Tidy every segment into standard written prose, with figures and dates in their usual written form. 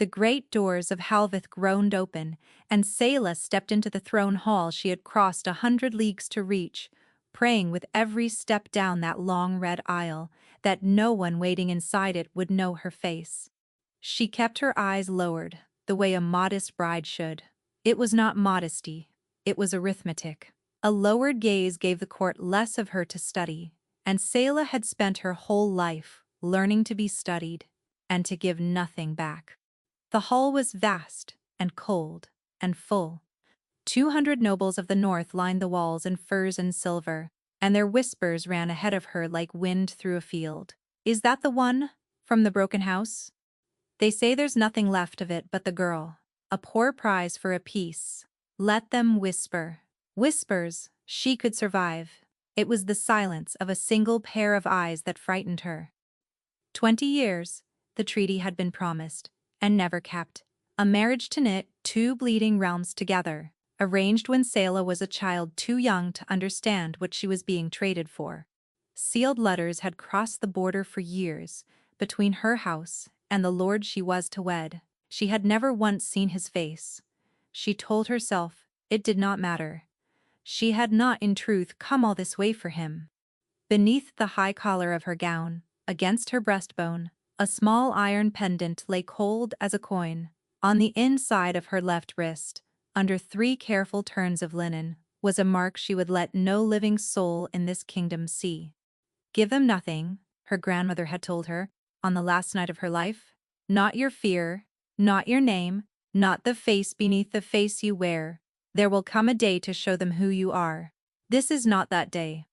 The great doors of Halvith groaned open, and Selah stepped into the throne hall she had crossed 100 leagues to reach, praying with every step down that long red aisle that no one waiting inside it would know her face. She kept her eyes lowered, the way a modest bride should. It was not modesty, it was arithmetic. A lowered gaze gave the court less of her to study, and Selah had spent her whole life learning to be studied and to give nothing back. The hall was vast and cold and full. 200 nobles of the north lined the walls in furs and silver, and their whispers ran ahead of her like wind through a field. "Is that the one from the broken house? They say there's nothing left of it but the girl. A poor prize for a piece. Let them whisper." Whispers, she could survive. It was the silence of a single pair of eyes that frightened her. 20 years, the treaty had been promised, and never kept. A marriage to knit 2 bleeding realms together, arranged when Selah was a child too young to understand what she was being traded for. Sealed letters had crossed the border for years, between her house and the lord she was to wed. She had never once seen his face. She told herself it did not matter. She had not in truth come all this way for him. Beneath the high collar of her gown, against her breastbone, a small iron pendant lay cold as a coin. On the inside of her left wrist, under 3 careful turns of linen, was a mark she would let no living soul in this kingdom see. "Give them nothing," her grandmother had told her, on the last night of her life. "Not your fear, not your name, not the face beneath the face you wear. There will come a day to show them who you are. This is not that day."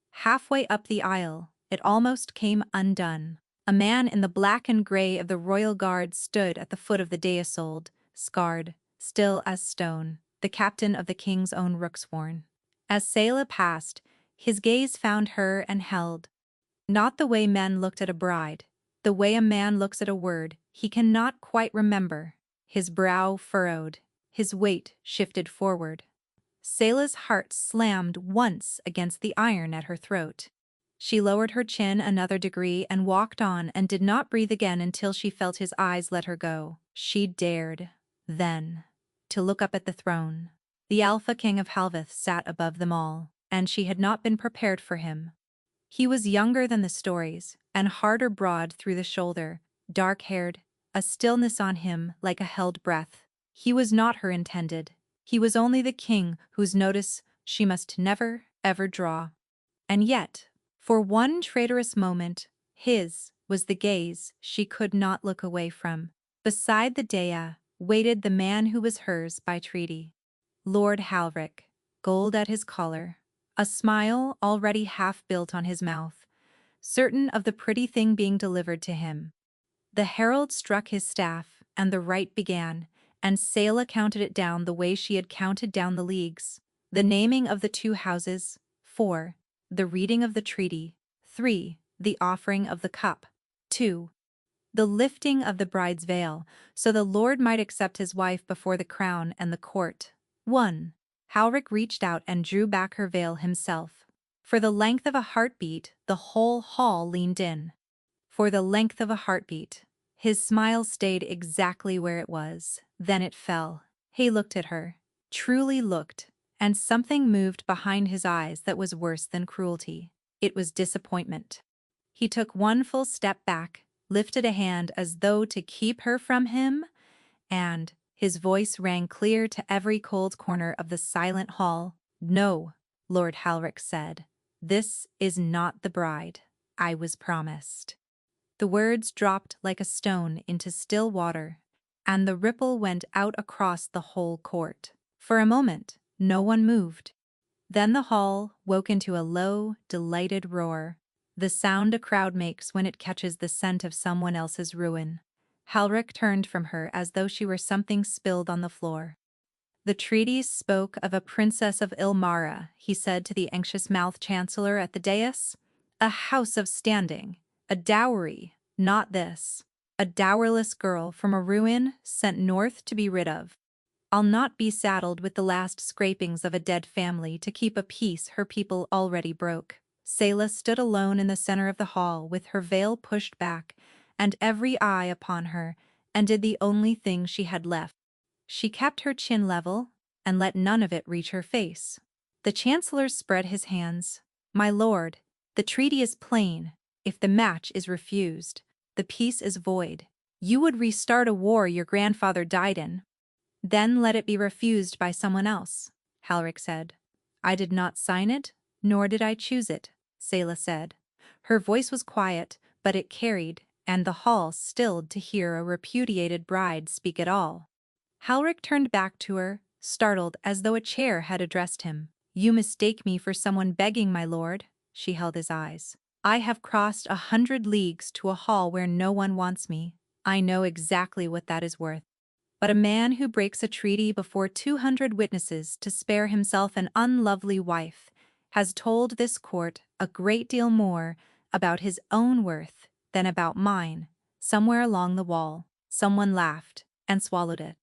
Halfway up the aisle, it almost came undone. A man in the black and gray of the royal guard stood at the foot of the dais, scarred, still as stone, the captain of the king's own rooksworn. As Selah passed, his gaze found her and held. Not the way men looked at a bride, the way a man looks at a word he cannot quite remember. His brow furrowed, his weight shifted forward. Selah's heart slammed once against the iron at her throat. She lowered her chin another degree and walked on and did not breathe again until she felt his eyes let her go. She dared, then, to look up at the throne. The Alpha King of Halvith sat above them all, and she had not been prepared for him. He was younger than the stories, and harder broad through the shoulder, dark-haired, a stillness on him like a held breath. He was not her intended. He was only the king whose notice she must never, ever draw. And yet, for one traitorous moment, his was the gaze she could not look away from. Beside the dais waited the man who was hers by treaty. Lord Halvrik, gold at his collar, a smile already half built on his mouth, certain of the pretty thing being delivered to him. The herald struck his staff, and the rite began, and Selah counted it down the way she had counted down the leagues. The naming of the 2 houses, 4. The reading of the treaty, 3. The offering of the cup, 2. The lifting of the bride's veil, so the lord might accept his wife before the crown and the court, 1. Halvrik reached out and drew back her veil himself. For the length of a heartbeat, the whole hall leaned in. For the length of a heartbeat. His smile stayed exactly where it was. Then it fell. He looked at her, truly looked, and something moved behind his eyes that was worse than cruelty. It was disappointment. He took one full step back, lifted a hand as though to keep her from him, and his voice rang clear to every cold corner of the silent hall. "No," Lord Halvrik said. "This is not the bride I was promised." The words dropped like a stone into still water, and the ripple went out across the whole court. For a moment, no one moved. Then the hall woke into a low, delighted roar, the sound a crowd makes when it catches the scent of someone else's ruin. Halvrik turned from her as though she were something spilled on the floor. "The treaties spoke of a princess of Ilmara," he said to the anxious-mouthed chancellor at the dais. "A house of standing, a dowry, not this. A dowerless girl from a ruin sent north to be rid of. I'll not be saddled with the last scrapings of a dead family to keep a peace her people already broke." Selah stood alone in the center of the hall with her veil pushed back and every eye upon her, and did the only thing she had left. She kept her chin level and let none of it reach her face. The chancellor spread his hands. "My lord, the treaty is plain. If the match is refused, the peace is void. You would restart a war your grandfather died in. Then let it be refused by someone else," Halric said. "I did not sign it, nor did I choose it," Selah said. Her voice was quiet, but it carried, and the hall stilled to hear a repudiated bride speak at all. Halric turned back to her, startled as though a chair had addressed him. "You mistake me for someone begging, my lord." She held his eyes. "I have crossed 100 leagues to a hall where no one wants me. I know exactly what that is worth. But a man who breaks a treaty before 200 witnesses to spare himself an unlovely wife has told this court a great deal more about his own worth than about mine." Somewhere along the wall, someone laughed and swallowed it.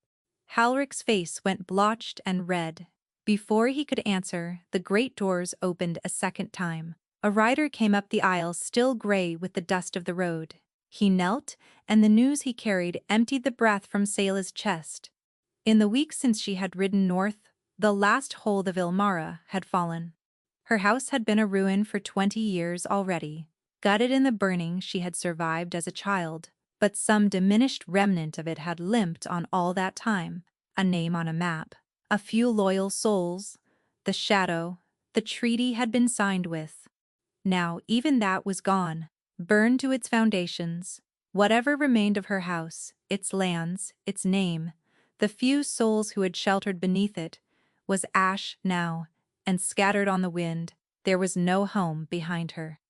Halric's face went blotched and red. Before he could answer, the great doors opened a second time. A rider came up the aisle, still gray with the dust of the road. He knelt, and the news he carried emptied the breath from Selah's chest. In the week since she had ridden north, the last hold of Ilmara had fallen. Her house had been a ruin for 20 years already. Gutted in the burning, she had survived as a child, but some diminished remnant of it had limped on all that time. A name on a map, a few loyal souls, the shadow, the treaty had been signed with. Now even that was gone, burned to its foundations. Whatever remained of her house, its lands, its name, the few souls who had sheltered beneath it, was ash now, and scattered on the wind. There was no home behind her.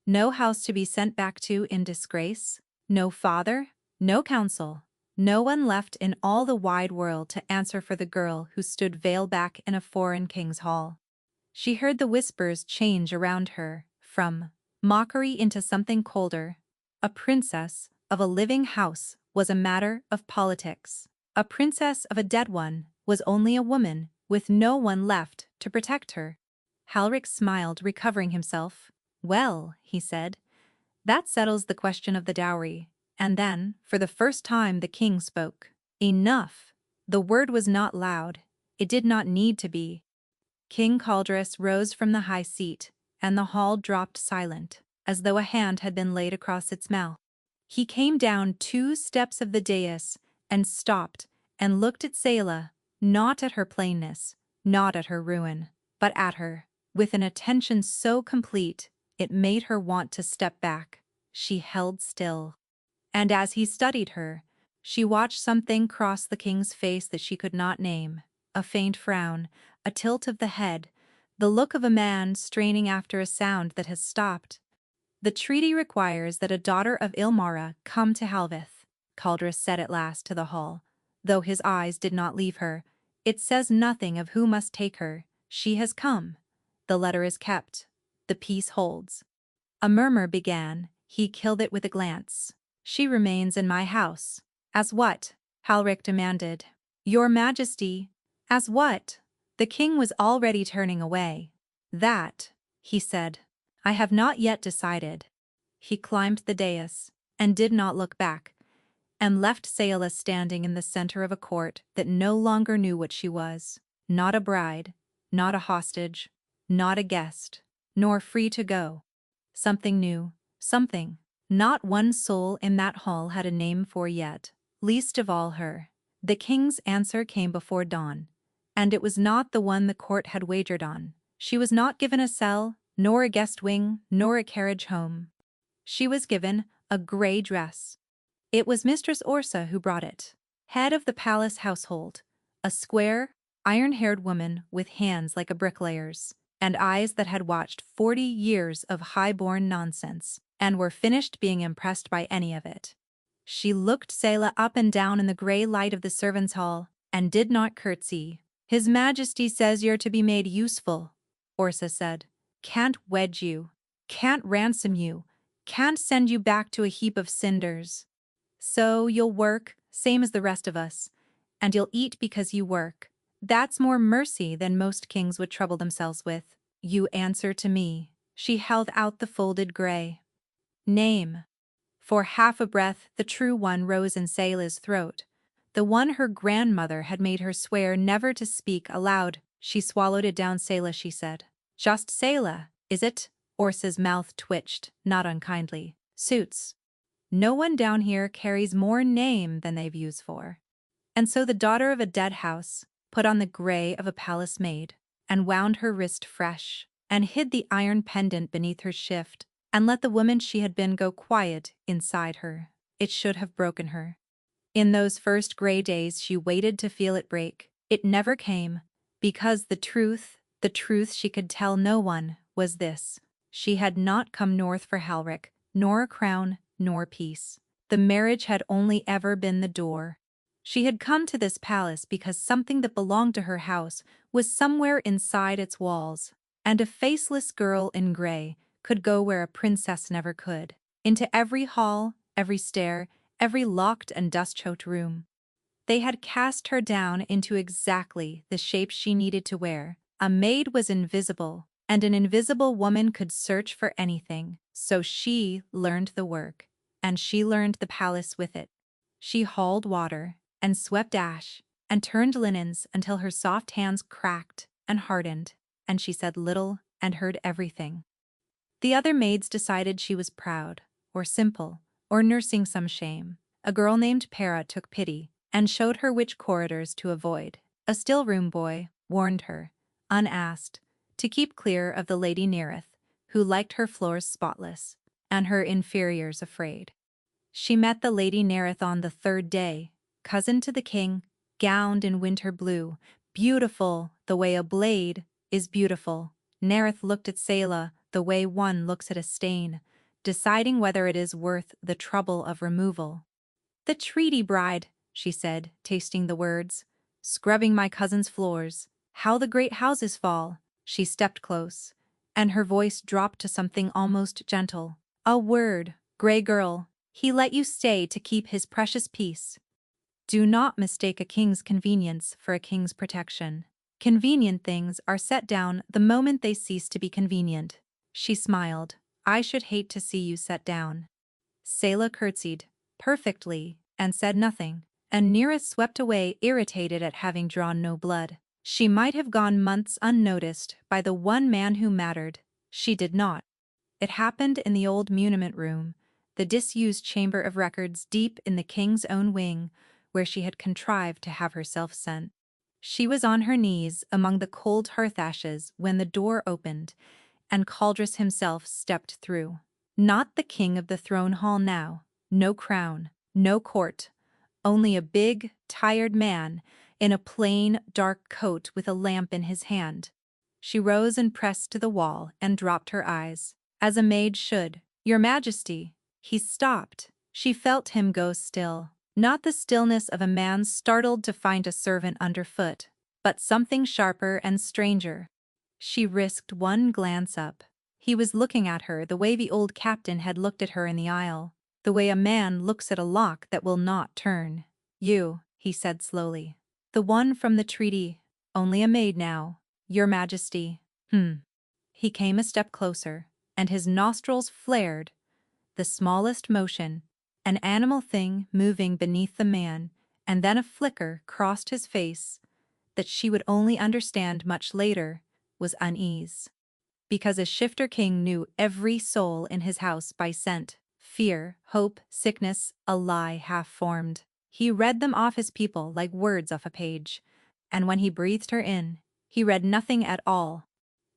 No house to be sent back to in disgrace, no father, no counsel, no one left in all the wide world to answer for the girl who stood veiled back in a foreign king's hall. She heard the whispers change around her, from mockery into something colder. A princess of a living house was a matter of politics. A princess of a dead one was only a woman with no one left to protect her. Halric smiled, recovering himself. "Well," he said, "that settles the question of the dowry." And then, for the first time, the king spoke. Enough! The word was not loud. It did not need to be. King Caldrus rose from the high seat, and the hall dropped silent, as though a hand had been laid across its mouth. He came down 2 steps of the dais, and stopped, and looked at Selah, not at her plainness, not at her ruin, but at her, with an attention so complete it made her want to step back. She held still. And as he studied her, she watched something cross the king's face that she could not name. A faint frown, a tilt of the head, the look of a man straining after a sound that has stopped. "The treaty requires that a daughter of Ilmara come to Halvith," Caldrus said at last to the hall, though his eyes did not leave her. "It says nothing of who must take her. She has come. The letter is kept. The peace holds." A murmur began. He killed it with a glance. "She remains in my house." "As what?" Halric demanded. "Your Majesty." "As what?" The king was already turning away. "That," he said, "I have not yet decided." He climbed the dais, and did not look back, and left Selah standing in the center of a court that no longer knew what she was. Not a bride, not a hostage, not a guest, nor free to go. Something new, something not one soul in that hall had a name for yet, least of all her. The king's answer came before dawn, and it was not the one the court had wagered on. She was not given a cell, nor a guest wing, nor a carriage home. She was given a gray dress. It was Mistress Orsa who brought it, head of the palace household, a square, iron-haired woman with hands like a bricklayer's, and eyes that had watched 40 years of high-born nonsense, and were finished being impressed by any of it. She looked Selah up and down in the gray light of the servants' hall, and did not curtsy. "His Majesty says you're to be made useful," Orsa said. "Can't wed you, can't ransom you, can't send you back to a heap of cinders. So you'll work, same as the rest of us, and you'll eat because you work. That's more mercy than most kings would trouble themselves with. You answer to me." She held out the folded gray. "Name." For half a breath, the true one rose in Sayla's throat. The one her grandmother had made her swear never to speak aloud. She swallowed it down. Sayla, she said. Just Sayla, is it? Orsa's mouth twitched, not unkindly. Suits. No one down here carries more name than they've used for. And so the daughter of a dead house put on the gray of a palace maid, and wound her wrist fresh, and hid the iron pendant beneath her shift, and let the woman she had been go quiet inside her. It should have broken her. In those first gray days she waited to feel it break. It never came, because the truth she could tell no one, was this. She had not come north for Halric, nor a crown, nor peace. The marriage had only ever been the door. She had come to this palace because something that belonged to her house was somewhere inside its walls, and a faceless girl in gray could go where a princess never could, into every hall, every stair, every locked and dust-choked room. They had cast her down into exactly the shape she needed to wear. A maid was invisible, and an invisible woman could search for anything. So she learned the work, and she learned the palace with it. She hauled water, and swept ash, and turned linens until her soft hands cracked and hardened, and she said little and heard everything. The other maids decided she was proud, or simple, or nursing some shame. A girl named Para took pity, and showed her which corridors to avoid. A still-room boy warned her, unasked, to keep clear of the Lady Neareth, who liked her floors spotless, and her inferiors afraid. She met the Lady Neareth on the third day, cousin to the king, gowned in winter blue, beautiful the way a blade is beautiful. Neareth looked at Sayla the way one looks at a stain, deciding whether it is worth the trouble of removal. The treaty bride, she said, tasting the words, scrubbing my cousin's floors. How the great houses fall. She stepped close, and her voice dropped to something almost gentle. A word, gray girl. He let you stay to keep his precious peace. Do not mistake a king's convenience for a king's protection. Convenient things are set down the moment they cease to be convenient. She smiled. I should hate to see you set down. Sayla curtsied, perfectly, and said nothing, and Neareth swept away, irritated at having drawn no blood. She might have gone months unnoticed by the one man who mattered. She did not. It happened in the old muniment room, the disused chamber of records deep in the king's own wing, where she had contrived to have herself sent. She was on her knees among the cold hearth ashes when the door opened, and Caldrus himself stepped through. Not the king of the throne hall now, no crown, no court, only a big, tired man in a plain, dark coat with a lamp in his hand. She rose and pressed to the wall and dropped her eyes, as a maid should. Your Majesty. He stopped. She felt him go still. Not the stillness of a man startled to find a servant underfoot, but something sharper and stranger. She risked one glance up. He was looking at her the way the old captain had looked at her in the aisle, the way a man looks at a lock that will not turn. You, he said slowly. The one from the treaty, only a maid now, Your Majesty. He came a step closer, and his nostrils flared. The smallest motion, an animal thing moving beneath the man, and then a flicker crossed his face that she would only understand much later was unease. Because a shifter king knew every soul in his house by scent, fear, hope, sickness, a lie half-formed. He read them off his people like words off a page, and when he breathed her in, he read nothing at all.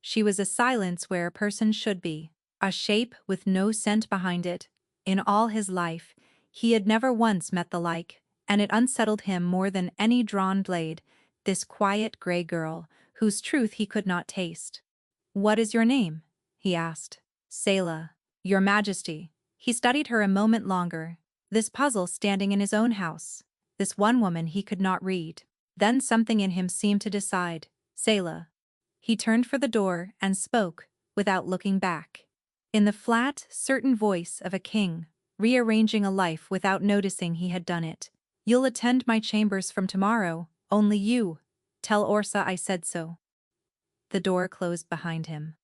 She was a silence where a person should be, a shape with no scent behind it. In all his life, he had never once met the like, and it unsettled him more than any drawn blade, this quiet gray girl, whose truth he could not taste. What is your name? He asked. Sayla, Your Majesty. He studied her a moment longer, this puzzle standing in his own house, this one woman he could not read. Then something in him seemed to decide. Sayla. He turned for the door and spoke, without looking back. In the flat, certain voice of a king, rearranging a life without noticing he had done it. You'll attend my chambers from tomorrow, only you. Tell Orsa I said so. The door closed behind him.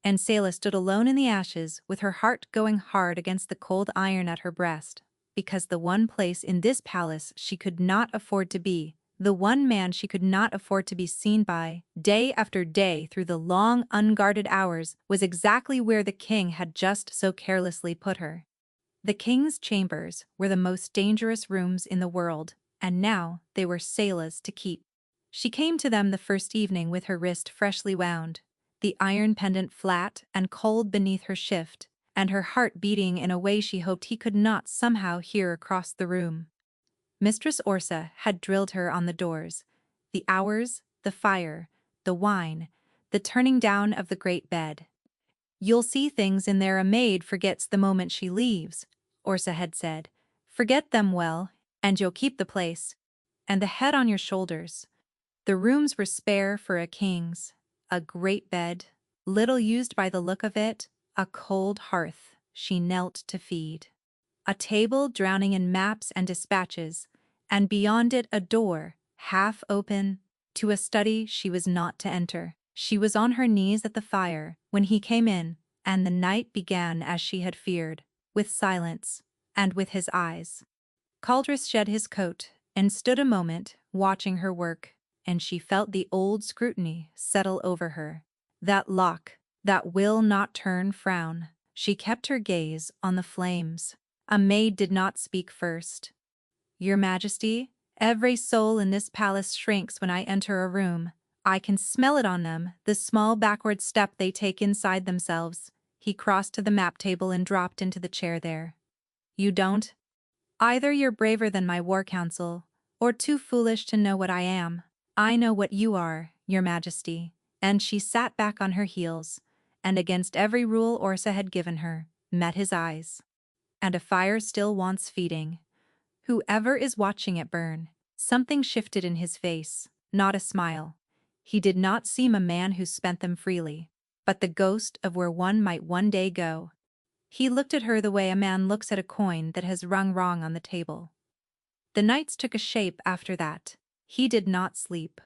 and Selah stood alone in the ashes with her heart going hard against the cold iron at her breast, because the one place in this palace she could not afford to be, the one man she could not afford to be seen by, day after day through the long unguarded hours, was exactly where the king had just so carelessly put her. The king's chambers were the most dangerous rooms in the world, and now they were Selah's to keep. She came to them the first evening with her wrist freshly wound, the iron pendant flat and cold beneath her shift, and her heart beating in a way she hoped he could not somehow hear across the room. Mistress Orsa had drilled her on the doors, the hours, the fire, the wine, the turning down of the great bed. "You'll see things in there a maid forgets the moment she leaves," Orsa had said. "Forget them well, and you'll keep the place. And the head on your shoulders." The rooms were spare for a king's. A great bed, little used by the look of it, a cold hearth she knelt to feed. A table drowning in maps and dispatches, and beyond it a door, half open, to a study she was not to enter. She was on her knees at the fire when he came in, and the night began as she had feared, with silence, and with his eyes. Caldrus shed his coat and stood a moment, watching her work, and she felt the old scrutiny settle over her. That lock, that will not turn frown. She kept her gaze on the flames. A maid did not speak first. "Your Majesty, every soul in this palace shrinks when I enter a room. I can smell it on them, the small backward step they take inside themselves." He crossed to the map table and dropped into the chair there. "You don't? Either you're braver than my war council, or too foolish to know what I am. I know what you are, Your Majesty." And she sat back on her heels, and against every rule Orsa had given her, met his eyes. And a fire still wants feeding. Whoever is watching it burn. Something shifted in his face, not a smile. He did not seem a man who spent them freely, but the ghost of where one might one day go. He looked at her the way a man looks at a coin that has rung wrong on the table. The nights took a shape after that. He did not sleep.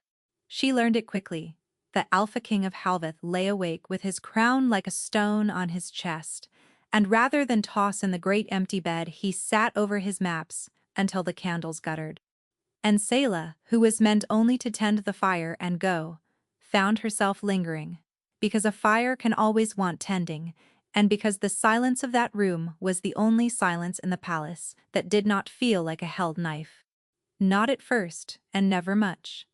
She learned it quickly. The Alpha King of Halveth lay awake with his crown like a stone on his chest, and rather than toss in the great empty bed he sat over his maps until the candles guttered. And Selah, who was meant only to tend the fire and go, found herself lingering, because a fire can always want tending, and because the silence of that room was the only silence in the palace that did not feel like a held knife. Not at first, and never much.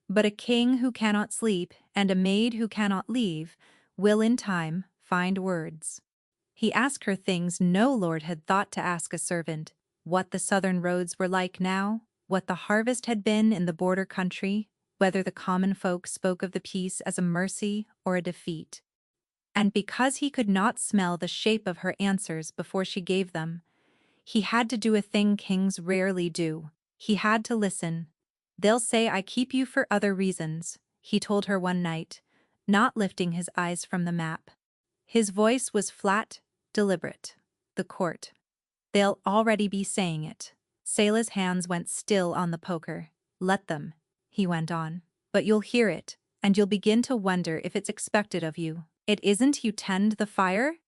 But a king who cannot sleep and a maid who cannot leave will in time find words. He asked her things no lord had thought to ask a servant: what the southern roads were like now, what the harvest had been in the border country, whether the common folk spoke of the peace as a mercy or a defeat. And because he could not smell the shape of her answers before she gave them, he had to do a thing kings rarely do. He had to listen. "They'll say I keep you for other reasons," he told her one night, not lifting his eyes from the map. His voice was flat, deliberate. "The court. They'll already be saying it." Selah's hands went still on the poker. "Let them," he went on. "But you'll hear it, and you'll begin to wonder if it's expected of you. It isn't you tend the fire?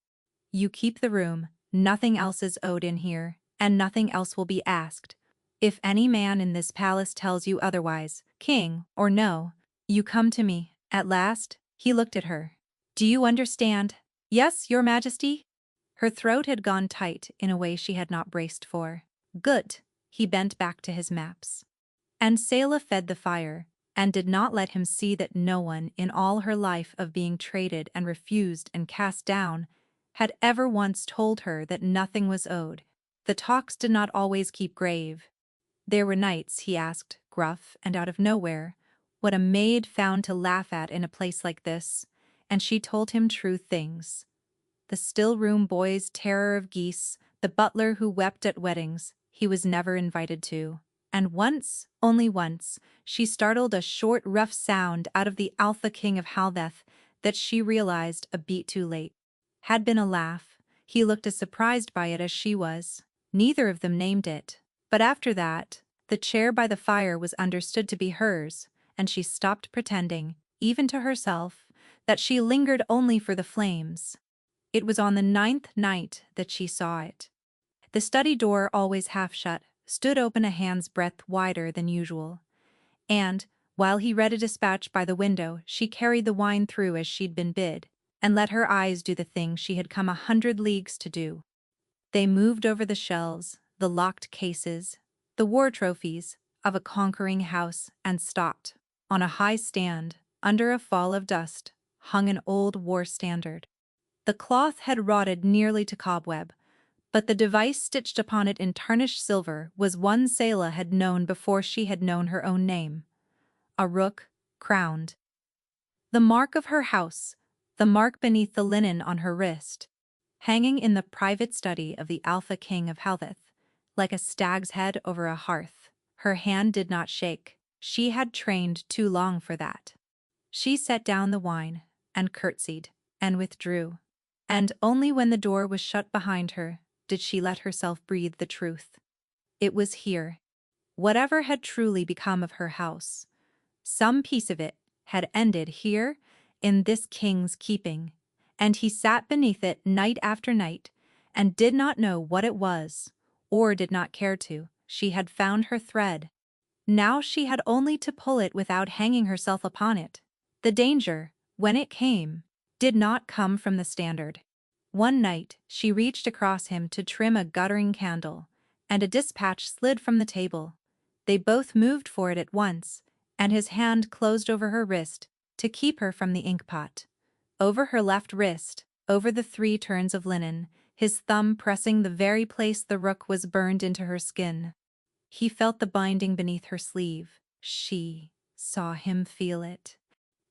You keep the room, nothing else is owed in here, and nothing else will be asked. If any man in this palace tells you otherwise, king or no, you come to me." At last, he looked at her. "Do you understand?" "Yes, Your Majesty." Her throat had gone tight in a way she had not braced for. "Good." He bent back to his maps. And Selah fed the fire, and did not let him see that no one in all her life of being traded and refused and cast down had ever once told her that nothing was owed. The talks did not always keep grave. There were nights he asked, gruff and out of nowhere, what a maid found to laugh at in a place like this, and she told him true things. The still-room boy's terror of geese, the butler who wept at weddings he was never invited to. And once, only once, she startled a short, rough sound out of the Alpha King of Halveth that she realized a beat too late had been a laugh. He looked as surprised by it as she was. Neither of them named it. But after that, the chair by the fire was understood to be hers, and she stopped pretending, even to herself, that she lingered only for the flames. It was on the 9th night that she saw it. The study door, always half shut, stood open a hand's breadth wider than usual. And, while he read a dispatch by the window, she carried the wine through as she'd been bid, and let her eyes do the thing she had come 100 leagues to do. They moved over the shelves, the locked cases, the war trophies of a conquering house, and stopped. On a high stand, under a fall of dust, hung an old war standard. The cloth had rotted nearly to cobweb, but the device stitched upon it in tarnished silver was one Selah had known before she had known her own name. A rook, crowned. The mark of her house, the mark beneath the linen on her wrist, hanging in the private study of the Alpha King of Helveth, like a stag's head over a hearth. Her hand did not shake. She had trained too long for that. She set down the wine, and curtsied, and withdrew. And only when the door was shut behind her did she let herself breathe the truth. It was here. Whatever had truly become of her house, some piece of it had ended here, in this king's keeping, and he sat beneath it night after night, and did not know what it was, or did not care to. She had found her thread. Now she had only to pull it without hanging herself upon it. The danger, when it came, did not come from the standard. One night she reached across him to trim a guttering candle, and a dispatch slid from the table. They both moved for it at once, and his hand closed over her wrist to keep her from the inkpot. Over her left wrist, over the 3 turns of linen, his thumb pressing the very place the rook was burned into her skin. He felt the binding beneath her sleeve. She saw him feel it.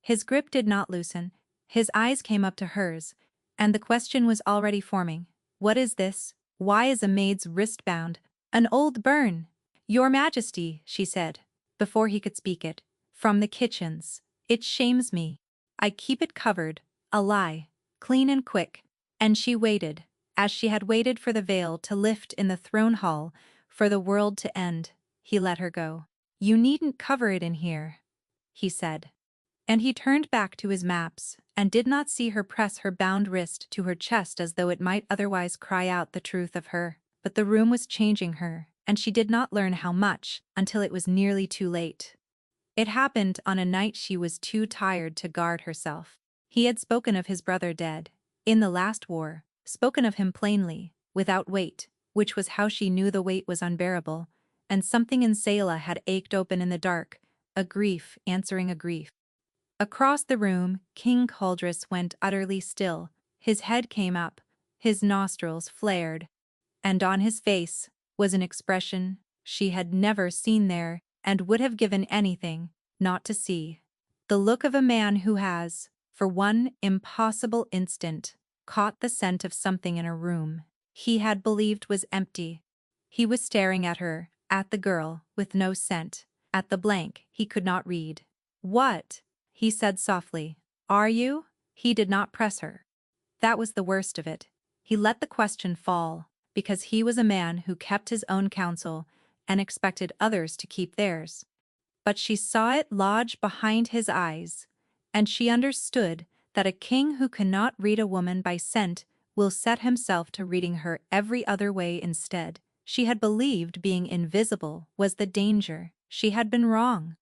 His grip did not loosen. His eyes came up to hers, and the question was already forming. What is this? Why is a maid's wrist bound? An old burn. Your Majesty, she said, before he could speak it, from the kitchens. It shames me. I keep it covered, a lie, clean and quick. And she waited, as she had waited for the veil to lift in the throne hall, for the world to end. He let her go. You needn't cover it in here, he said. And he turned back to his maps, and did not see her press her bound wrist to her chest as though it might otherwise cry out the truth of her. But the room was changing her, and she did not learn how much until it was nearly too late. It happened on a night she was too tired to guard herself. He had spoken of his brother dead, in the last war, spoken of him plainly, without weight, which was how she knew the weight was unbearable, and something in Selah had ached open in the dark, a grief answering a grief. Across the room, King Caldrus went utterly still. His head came up, his nostrils flared, and on his face was an expression she had never seen there and would have given anything not to see. The look of a man who has, for one impossible instant, caught the scent of something in a room he had believed was empty. He was staring at her, at the girl, with no scent, at the blank he could not read. What? He said softly. Are you? He did not press her. That was the worst of it. He let the question fall, because he was a man who kept his own counsel and expected others to keep theirs. But she saw it lodge behind his eyes, and she understood that a king who cannot read a woman by scent will set himself to reading her every other way instead. She had believed being invisible was the danger. She had been wrong.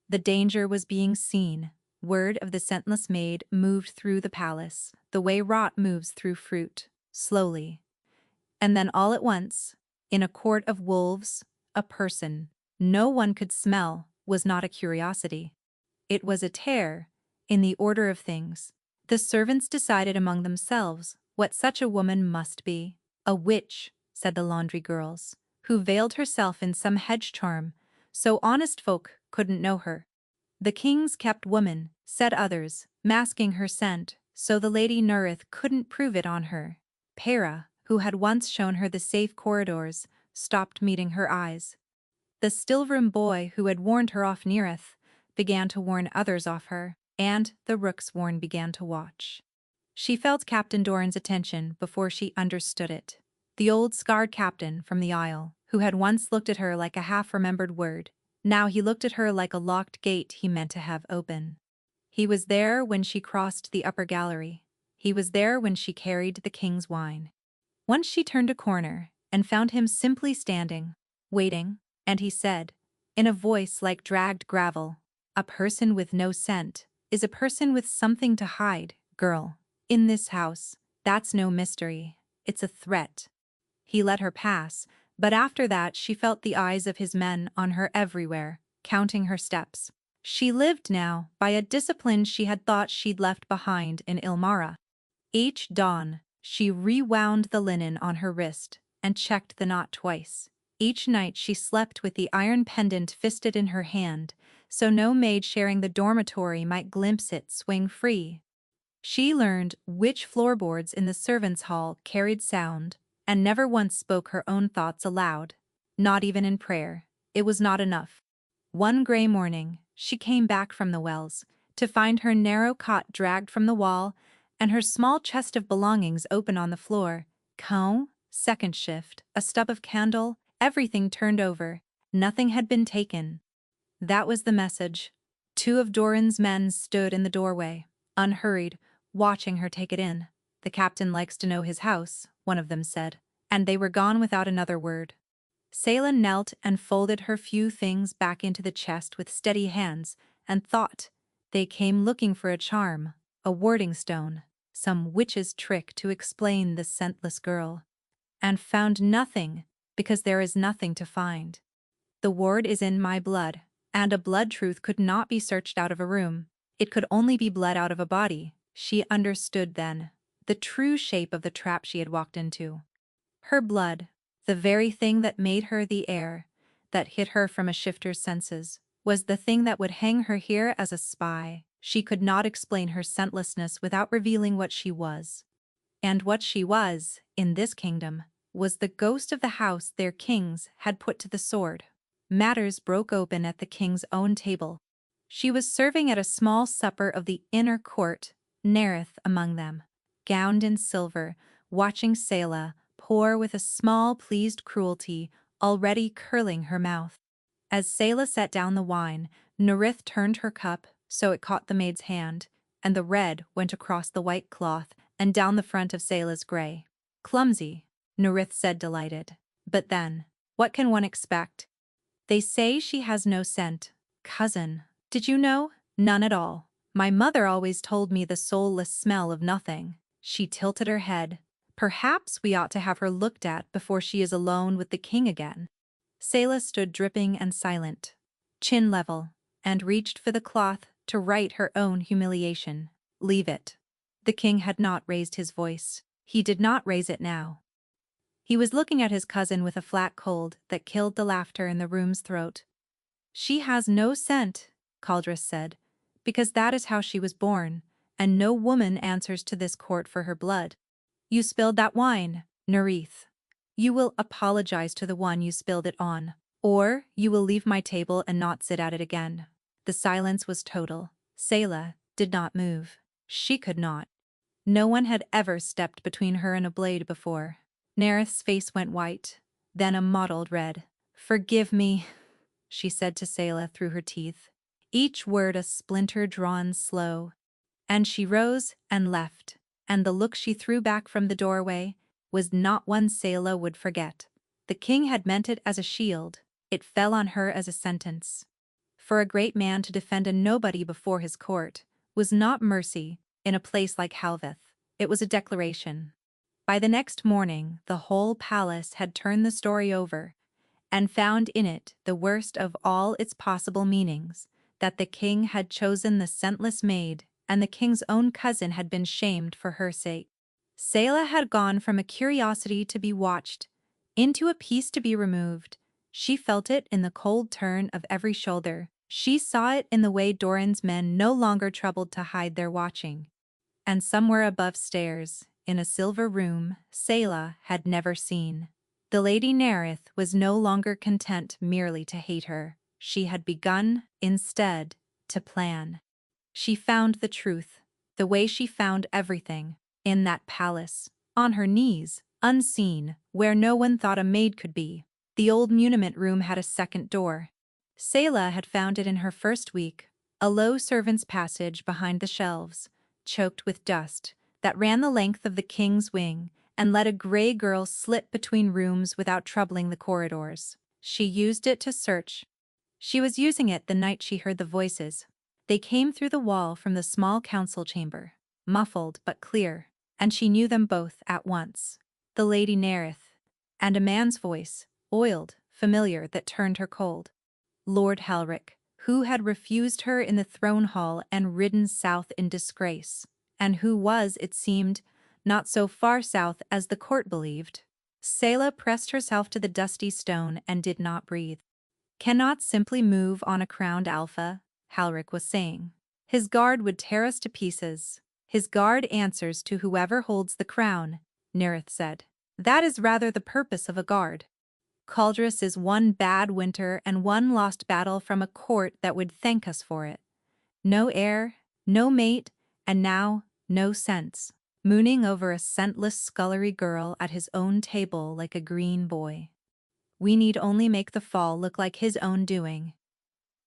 The danger was being seen. Word of the scentless maid moved through the palace, the way rot moves through fruit, slowly. And then all at once, in a court of wolves, a person no one could smell was not a curiosity. It was a terror, in the order of things. The servants decided among themselves what such a woman must be. A witch, said the laundry girls, who veiled herself in some hedge charm, so honest folk couldn't know her. The king's kept woman, said others, masking her scent, so the Lady Nerith couldn't prove it on her. Para, who had once shown her the safe corridors, stopped meeting her eyes. The still-room boy who had warned her off Nerith began to warn others off her, and the rook's warn began to watch. She felt Captain Doran's attention before she understood it. The old scarred captain from the Isle, who had once looked at her like a half-remembered word. Now he looked at her like a locked gate he meant to have open. He was there when she crossed the upper gallery. He was there when she carried the king's wine. Once she turned a corner and found him simply standing, waiting, and he said, in a voice like dragged gravel, "A person with no scent is a person with something to hide, girl. In this house, that's no mystery. It's a threat." He let her pass, but after that she felt the eyes of his men on her everywhere, counting her steps. She lived now by a discipline she had thought she'd left behind in Ilmara. Each dawn, she rewound the linen on her wrist and checked the knot twice. Each night she slept with the iron pendant fisted in her hand, so no maid sharing the dormitory might glimpse it swing free. She learned which floorboards in the servants' hall carried sound, and never once spoke her own thoughts aloud. Not even in prayer. It was not enough. One gray morning, she came back from the wells, to find her narrow cot dragged from the wall, and her small chest of belongings open on the floor. Comb, second shift, a stub of candle, everything turned over. Nothing had been taken. That was the message. Two of Doran's men stood in the doorway, unhurried, watching her take it in. "The captain likes to know his house," one of them said, and they were gone without another word. Selah knelt and folded her few things back into the chest with steady hands, and thought. They came looking for a charm, a warding stone, some witch's trick to explain the scentless girl. And found nothing, because there is nothing to find. The ward is in my blood, and a blood truth could not be searched out of a room. It could only be bled out of a body. She understood then the true shape of the trap she had walked into. Her blood, the very thing that made her the heir, that hid her from a shifter's senses, was the thing that would hang her here as a spy. She could not explain her scentlessness without revealing what she was. And what she was, in this kingdom, was the ghost of the house their kings had put to the sword. Matters broke open at the king's own table. She was serving at a small supper of the inner court, Nerith among them, gowned in silver, watching Selah pour with a small pleased cruelty already curling her mouth. As Selah set down the wine, Nerith turned her cup so it caught the maid's hand, and the red went across the white cloth and down the front of Selah's gray. "Clumsy," Nerith said, delighted. "But then, what can one expect? They say she has no scent. Cousin, did you know? None at all. My mother always told me the soulless smell of nothing." She tilted her head. "Perhaps we ought to have her looked at before she is alone with the king again." Selah stood dripping and silent, chin level, and reached for the cloth to right her own humiliation. "Leave it." The king had not raised his voice. He did not raise it now. He was looking at his cousin with a flat cold that killed the laughter in the room's throat. "She has no scent," Caldress said, "because that is how she was born, and no woman answers to this court for her blood. You spilled that wine, Nerith. You will apologize to the one you spilled it on, or you will leave my table and not sit at it again." The silence was total. Selah did not move. She could not. No one had ever stepped between her and a blade before. Nerith's face went white, then a mottled red. "Forgive me," she said to Selah through her teeth, each word a splinter drawn slow. And she rose and left, and the look she threw back from the doorway was not one Selah would forget. The king had meant it as a shield. It fell on her as a sentence. For a great man to defend a nobody before his court was not mercy in a place like Halveth. It was a declaration. By the next morning, the whole palace had turned the story over and found in it the worst of all its possible meanings, that the king had chosen the scentless maid and the king's own cousin had been shamed for her sake. Selah had gone from a curiosity to be watched into a piece to be removed. She felt it in the cold turn of every shoulder. She saw it in the way Doran's men no longer troubled to hide their watching. And somewhere above stairs, in a silver room Selah had never seen, the Lady Nerith was no longer content merely to hate her. She had begun, instead, to plan. She found the truth, the way she found everything, in that palace, on her knees, unseen, where no one thought a maid could be. The old muniment room had a second door. Selah had found it in her first week, a low servant's passage behind the shelves, choked with dust, that ran the length of the king's wing and let a gray girl slip between rooms without troubling the corridors. She used it to search. She was using it the night she heard the voices. They came through the wall from the small council chamber, muffled but clear, and she knew them both at once. The Lady Nerith, and a man's voice, oiled, familiar, that turned her cold. Lord Halric, who had refused her in the throne hall and ridden south in disgrace, and who was, it seemed, not so far south as the court believed. Selah pressed herself to the dusty stone and did not breathe. Cannot simply move on a crowned alpha, Halric was saying. His guard would tear us to pieces. His guard answers to whoever holds the crown, Nerith said. That is rather the purpose of a guard. Caldrus is one bad winter and one lost battle from a court that would thank us for it. No heir, no mate, and now no sense. Mooning over a scentless scullery girl at his own table like a green boy. We need only make the fall look like his own doing.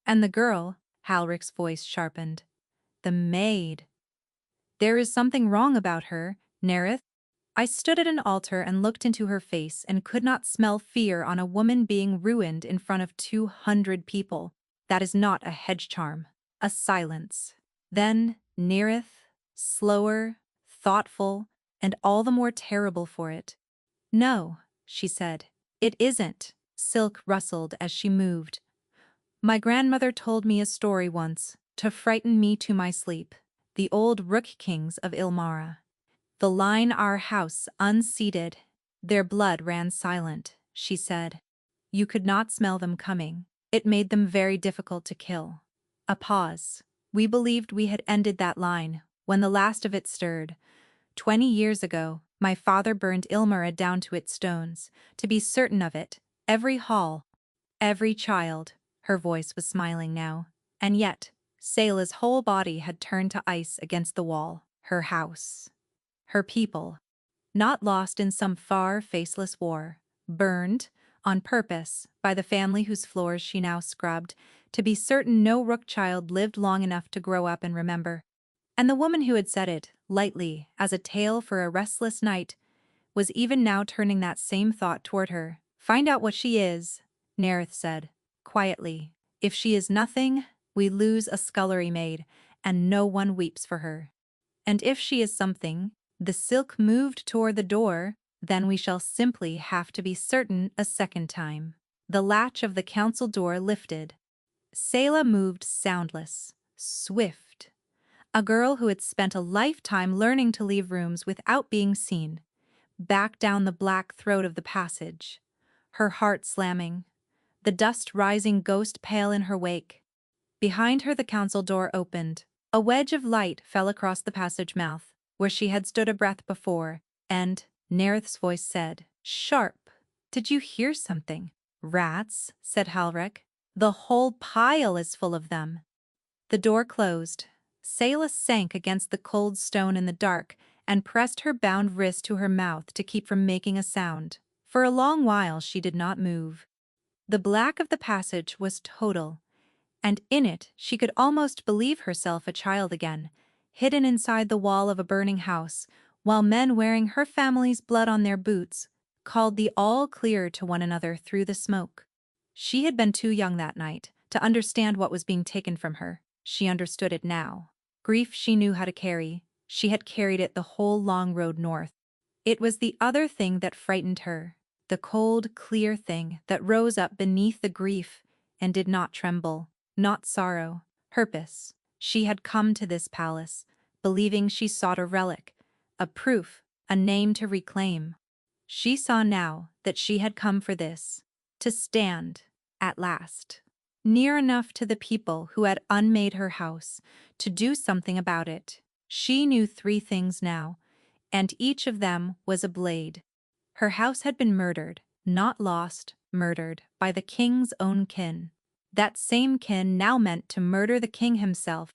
And the girl, Halric's voice sharpened. The maid. There is something wrong about her, Nerith. I stood at an altar and looked into her face and could not smell fear on a woman being ruined in front of 200 people. That is not a hedge charm. A silence. Then, Nerith, slower, thoughtful, and all the more terrible for it. No, she said. It isn't. Silk rustled as she moved. My grandmother told me a story once, to frighten me to my sleep. The old Rook Kings of Ilmara. The line our house unseated. Their blood ran silent, she said. You could not smell them coming. It made them very difficult to kill. A pause. We believed we had ended that line, when the last of it stirred. 20 years ago, my father burned Ilmara down to its stones, to be certain of it, every hall, every child. Her voice was smiling now. And yet, Selah's whole body had turned to ice against the wall. Her house. Her people. Not lost in some far, faceless war. Burned, on purpose, by the family whose floors she now scrubbed, to be certain no Rook child lived long enough to grow up and remember. And the woman who had said it, lightly, as a tale for a restless night, was even now turning that same thought toward her. Find out what she is, Nerith said, quietly. If she is nothing, we lose a scullery maid, and no one weeps for her. And if she is something, the silk moved toward the door, then we shall simply have to be certain a second time. The latch of the council door lifted. Selah moved soundless, swift. A girl who had spent a lifetime learning to leave rooms without being seen, back down the black throat of the passage, her heart slamming, the dust rising ghost pale in her wake. Behind her the council door opened. A wedge of light fell across the passage mouth, where she had stood a breath before, and, Nerith's voice said, sharp, did you hear something? Rats, said Halric. The whole pile is full of them. The door closed. Selah sank against the cold stone in the dark and pressed her bound wrist to her mouth to keep from making a sound. For a long while she did not move. The black of the passage was total, and in it she could almost believe herself a child again, hidden inside the wall of a burning house, while men wearing her family's blood on their boots called the all clear to one another through the smoke. She had been too young that night to understand what was being taken from her. She understood it now. Grief she knew how to carry. She had carried it the whole long road north. It was the other thing that frightened her, the cold, clear thing that rose up beneath the grief and did not tremble, not sorrow. Purpose. She had come to this palace, believing she sought a relic, a proof, a name to reclaim. She saw now that she had come for this, to stand, at last, near enough to the people who had unmade her house, to do something about it. She knew 3 things now, and each of them was a blade. Her house had been murdered, not lost, murdered, by the king's own kin. That same kin now meant to murder the king himself.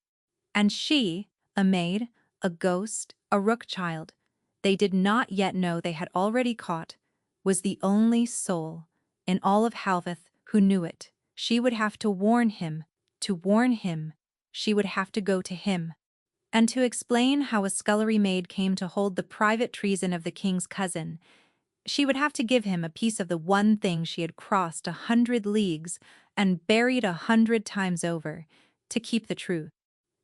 And she, a maid, a ghost, a Rook child, they did not yet know they had already caught, was the only soul in all of Halveth who knew it. She would have to warn him, she would have to go to him. And to explain how a scullery maid came to hold the private treason of the king's cousin, she would have to give him a piece of the one thing she had crossed 100 leagues and buried 100 times over, to keep the truth.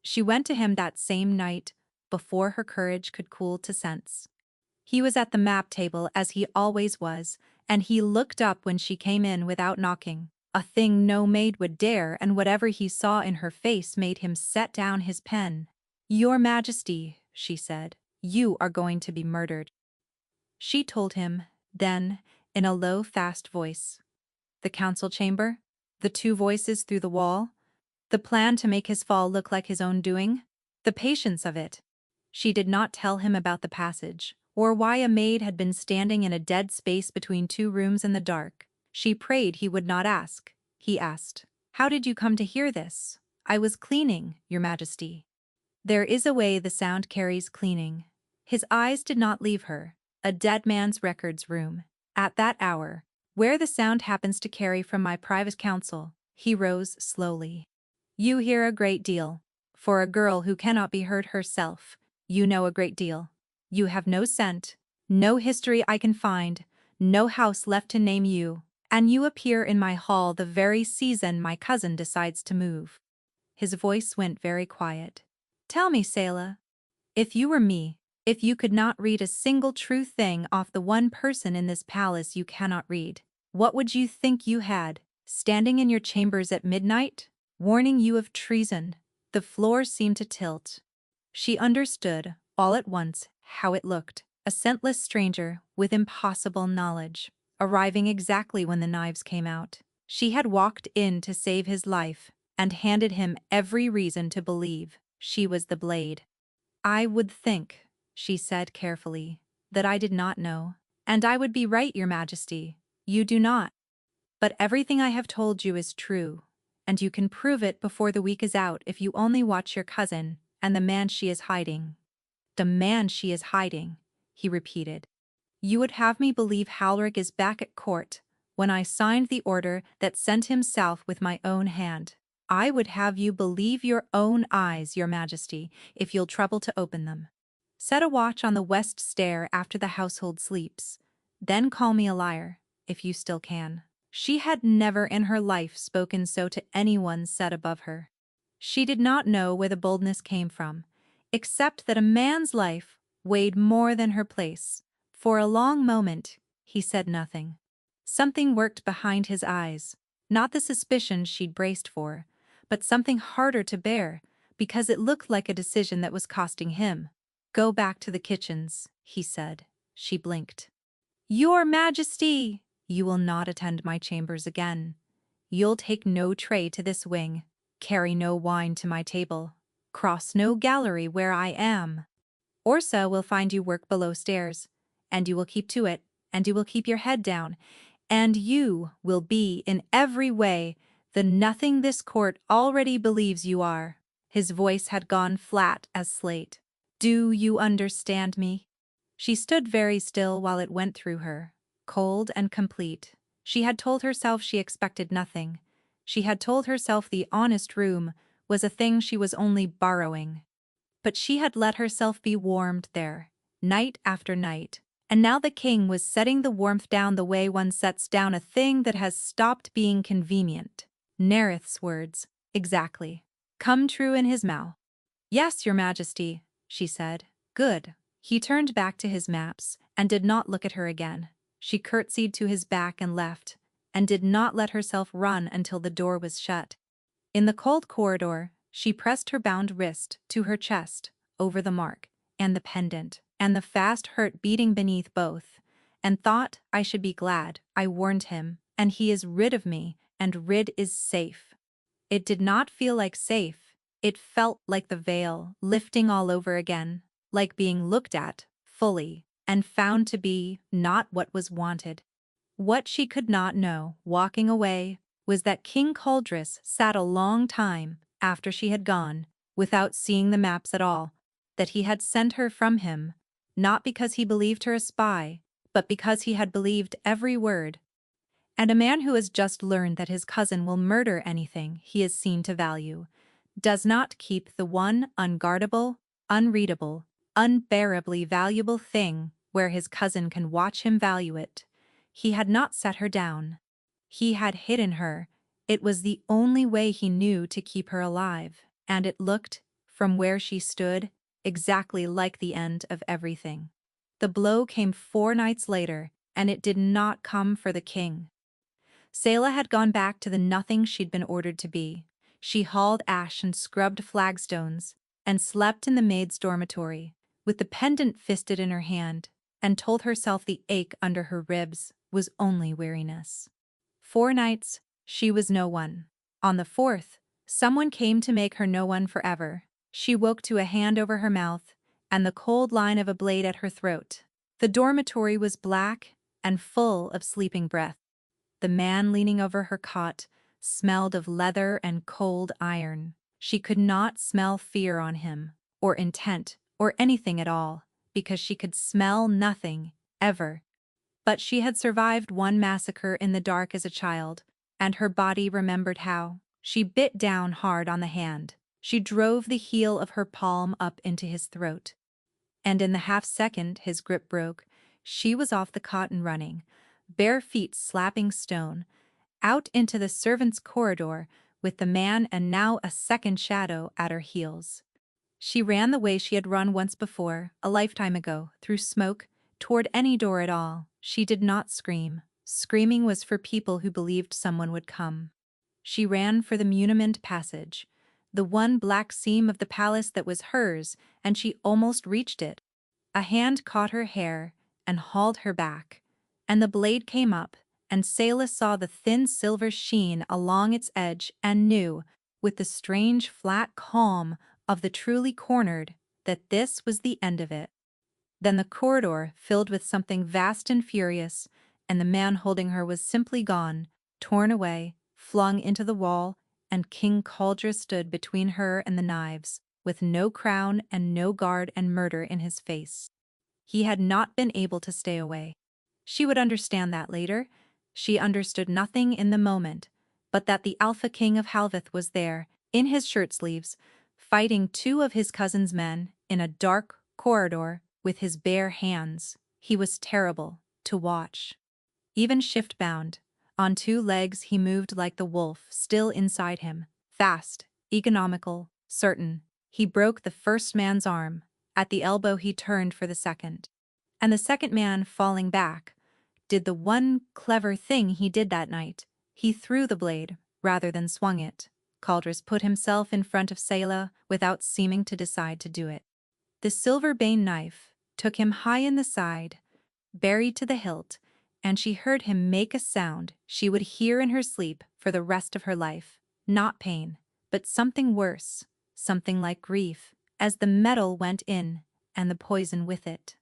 She went to him that same night, before her courage could cool to sense. He was at the map table as he always was, and he looked up when she came in without knocking, a thing no maid would dare, and whatever he saw in her face made him set down his pen. "Your Majesty," she said, "you are going to be murdered." She told him, then, in a low, fast voice. The council chamber? The two voices through the wall? The plan to make his fall look like his own doing? The patience of it. She did not tell him about the passage, or why a maid had been standing in a dead space between two rooms in the dark. She prayed he would not ask. He asked, "How did you come to hear this?" "I was cleaning, Your Majesty." There is a way the sound carries cleaning. His eyes did not leave her. A dead man's records room. At that hour, where the sound happens to carry from my private counsel, he rose slowly. "You hear a great deal. For a girl who cannot be heard herself, you know a great deal. You have no scent, no history I can find, no house left to name you, and you appear in my hall the very season my cousin decides to move." His voice went very quiet. "Tell me, Selah, if you were me, if you could not read a single true thing off the one person in this palace you cannot read, what would you think you had, standing in your chambers at midnight, warning you of treason?" The floor seemed to tilt. She understood, all at once, how it looked. A scentless stranger with impossible knowledge, arriving exactly when the knives came out. She had walked in to save his life, and handed him every reason to believe she was the blade. "I would think," she said carefully, "that I did not know. And I would be right, Your Majesty. You do not. But everything I have told you is true, and you can prove it before the week is out if you only watch your cousin and the man she is hiding." "The man she is hiding," he repeated. "You would have me believe Halric is back at court when I signed the order that sent him south with my own hand. I would have you believe your own eyes, Your Majesty, if you'll trouble to open them. Set a watch on the west stair after the household sleeps. Then call me a liar, if you still can." She had never in her life spoken so to anyone set above her. She did not know where the boldness came from, except that a man's life weighed more than her place. For a long moment, he said nothing. Something worked behind his eyes, not the suspicion she'd braced for, but something harder to bear, because it looked like a decision that was costing him. "Go back to the kitchens," he said. She blinked. "Your Majesty! You will not attend my chambers again. You'll take no tray to this wing, carry no wine to my table, cross no gallery where I am. Orsa will find you work below stairs, and you will keep to it, and you will keep your head down, and you will be in every way the nothing this court already believes you are." His voice had gone flat as slate. "Do you understand me?" She stood very still while it went through her, cold and complete. She had told herself she expected nothing. She had told herself the honest room was a thing she was only borrowing. But she had let herself be warmed there, night after night, and now the king was setting the warmth down the way one sets down a thing that has stopped being convenient. Nerith's words, exactly, come true in his mouth. "Yes, Your Majesty," she said. "Good." He turned back to his maps and did not look at her again. She curtsied to his back and left, and did not let herself run until the door was shut. In the cold corridor, she pressed her bound wrist to her chest, over the mark, and the pendant, and the fast hurt beating beneath both, and thought, "I should be glad I warned him, and he is rid of me, and rid is safe." It did not feel like safe. It felt like the veil lifting all over again, like being looked at, fully, and found to be not what was wanted. What she could not know, walking away, was that King Coldris sat a long time, after she had gone, without seeing the maps at all, that he had sent her from him, not because he believed her a spy, but because he had believed every word. And a man who has just learned that his cousin will murder anything he is seen to value, does not keep the one unguardable, unreadable, unbearably valuable thing where his cousin can watch him value it. He had not set her down. He had hidden her. It was the only way he knew to keep her alive, and it looked, from where she stood, exactly like the end of everything. The blow came 4 nights later, and it did not come for the king. Selah had gone back to the nothing she'd been ordered to be. She hauled ash and scrubbed flagstones, and slept in the maid's dormitory, with the pendant fisted in her hand, and told herself the ache under her ribs was only weariness. 4 nights, she was no one. On the 4th, someone came to make her no one forever. She woke to a hand over her mouth, and the cold line of a blade at her throat. The dormitory was black and full of sleeping breath. The man leaning over her cot smelled of leather and cold iron. She could not smell fear on him, or intent, or anything at all, because she could smell nothing, ever. But she had survived one massacre in the dark as a child, and her body remembered how. She bit down hard on the hand. She drove the heel of her palm up into his throat. And in the half-second his grip broke, she was off the cot and running, bare feet slapping stone, out into the servants' corridor with the man and now a second shadow at her heels. She ran the way she had run once before, a lifetime ago, through smoke, toward any door at all. She did not scream. Screaming was for people who believed someone would come. She ran for the muniment passage, the one black seam of the palace that was hers, and she almost reached it. A hand caught her hair and hauled her back, and the blade came up, and Selah saw the thin silver sheen along its edge and knew, with the strange flat calm of the truly cornered, that this was the end of it. Then the corridor filled with something vast and furious, and the man holding her was simply gone, torn away, flung into the wall, and King Caldra stood between her and the knives, with no crown and no guard and murder in his face. He had not been able to stay away. She would understand that later. She understood nothing in the moment, but that the Alpha King of Halveth was there, in his shirt-sleeves, fighting 2 of his cousin's men in a dark corridor with his bare hands. He was terrible to watch. Even shift-bound, on 2 legs he moved like the wolf still inside him, fast, economical, certain. He broke the first man's arm. At the elbow he turned for the second. And the second man, falling back, did the one clever thing he did that night. He threw the blade, rather than swung it. Caldras put himself in front of Selah without seeming to decide to do it. The silver bane knife took him high in the side, buried to the hilt, and she heard him make a sound she would hear in her sleep for the rest of her life. Not pain, but something worse, something like grief, as the metal went in, and the poison with it.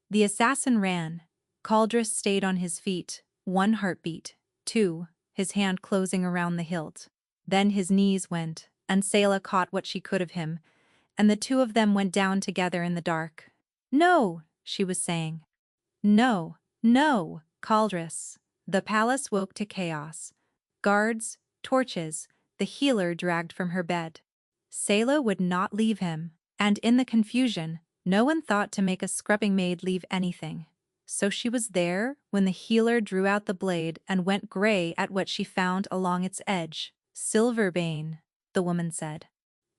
The assassin ran. Caldras stayed on his feet, 1 heartbeat, 2, his hand closing around the hilt. Then his knees went, and Selah caught what she could of him, and the 2 of them went down together in the dark. "No," she was saying. "No, no, Caldras." The palace woke to chaos. Guards, torches, the healer dragged from her bed. Selah would not leave him, and in the confusion, no one thought to make a scrubbing maid leave anything. So she was there when the healer drew out the blade and went gray at what she found along its edge. "Silverbane," the woman said.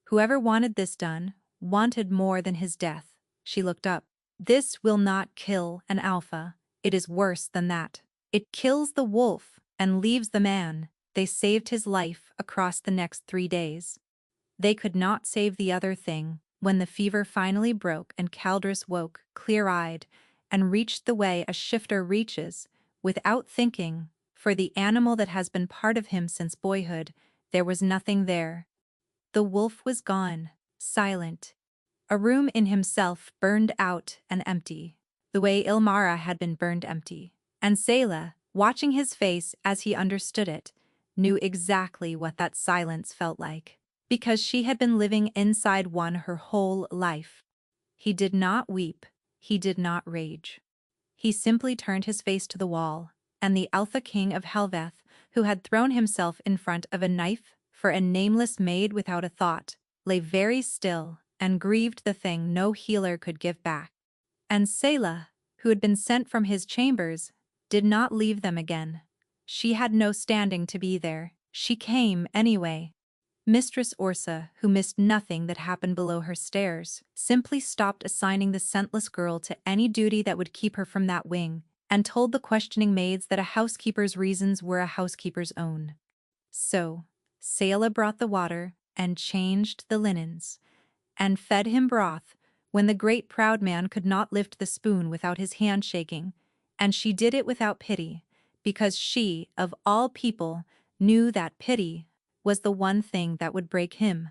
"Whoever wanted this done wanted more than his death." She looked up. "This will not kill an alpha. It is worse than that. It kills the wolf and leaves the man." They saved his life across the next 3 days. They could not save the other thing when the fever finally broke and Caldras woke, clear-eyed, and reached the way a shifter reaches, without thinking. For the animal that has been part of him since boyhood, there was nothing there. The wolf was gone, silent. A room in himself burned out and empty, the way Ilmara had been burned empty. And Selah, watching his face as he understood it, knew exactly what that silence felt like, because she had been living inside one her whole life. He did not weep, he did not rage. He simply turned his face to the wall, and the Alpha King of Halveth, who had thrown himself in front of a knife for a nameless maid without a thought, lay very still and grieved the thing no healer could give back. And Selah, who had been sent from his chambers, did not leave them again. She had no standing to be there. She came anyway. Mistress Orsa, who missed nothing that happened below her stairs, simply stopped assigning the scentless girl to any duty that would keep her from that wing, and told the questioning maids that a housekeeper's reasons were a housekeeper's own. So, Selah brought the water, and changed the linens, and fed him broth, when the great proud man could not lift the spoon without his hand shaking, and she did it without pity, because she, of all people, knew that pity was the one thing that would break him.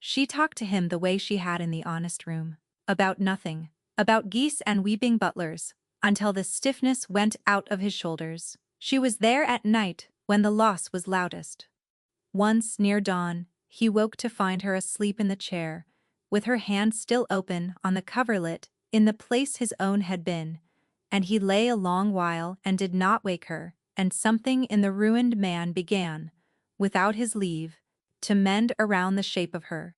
She talked to him the way she had in the honest room, about nothing, about geese and weeping butlers, until the stiffness went out of his shoulders. She was there at night when the loss was loudest. Once, near dawn, he woke to find her asleep in the chair, with her hand still open on the coverlet in the place his own had been, and he lay a long while and did not wake her, and something in the ruined man began, without his leave, to mend around the shape of her.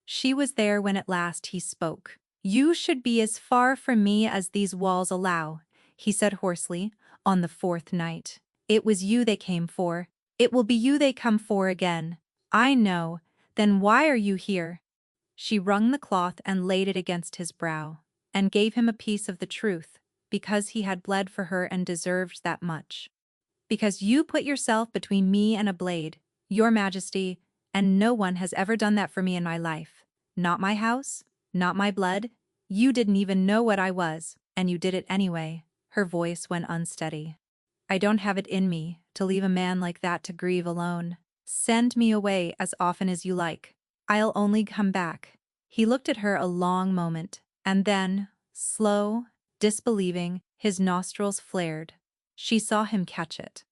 She was there when at last he spoke. "You should be as far from me as these walls allow," he said hoarsely, on the fourth night. "It was you they came for. It will be you they come for again. I know. Then why are you here?" She wrung the cloth and laid it against his brow, and gave him a piece of the truth, because he had bled for her and deserved that much. "Because you put yourself between me and a blade, Your Majesty, and no one has ever done that for me in my life. Not my house, not my blood. You didn't even know what I was, and you did it anyway." Her voice went unsteady. "I don't have it in me to leave a man like that to grieve alone. Send me away as often as you like. I'll only come back." He looked at her a long moment, and then, slow, disbelieving, his nostrils flared. She saw him catch it.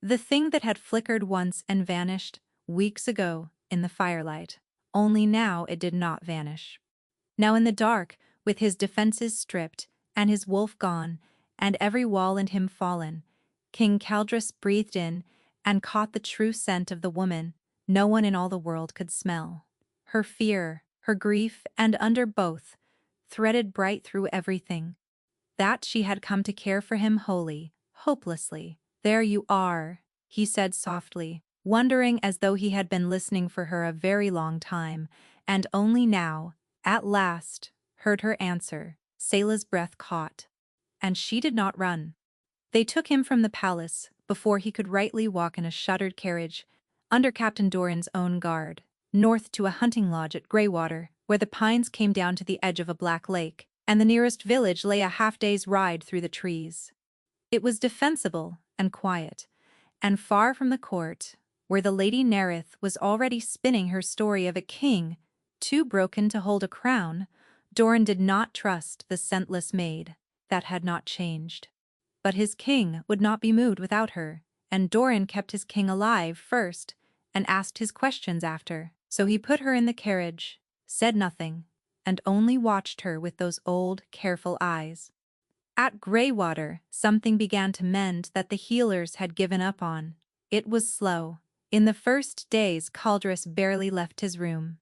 The thing that had flickered once and vanished, weeks ago, in the firelight. Only now it did not vanish. Now in the dark, with his defenses stripped, and his wolf gone, and every wall in him fallen, King Caldrus breathed in and caught the true scent of the woman no one in all the world could smell. Her fear, her grief, and under both, threaded bright through everything, that she had come to care for him wholly, hopelessly. "There you are," he said softly, wondering as though he had been listening for her a very long time, and only now, at last, heard her answer. Selah's breath caught, and she did not run. They took him from the palace, before he could rightly walk in a shuttered carriage, under Captain Doran's own guard, north to a hunting lodge at Greywater, where the pines came down to the edge of a black lake, and the nearest village lay a half-day's ride through the trees. It was defensible and quiet, and far from the court, where the Lady Nerith was already spinning her story of a king too broken to hold a crown. Doran did not trust the scentless maid. That had not changed. But his king would not be moved without her, and Doran kept his king alive first and asked his questions after. So he put her in the carriage, said nothing, and only watched her with those old, careful eyes. At Greywater, something began to mend that the healers had given up on. It was slow. In the first days Caldrus barely left his room.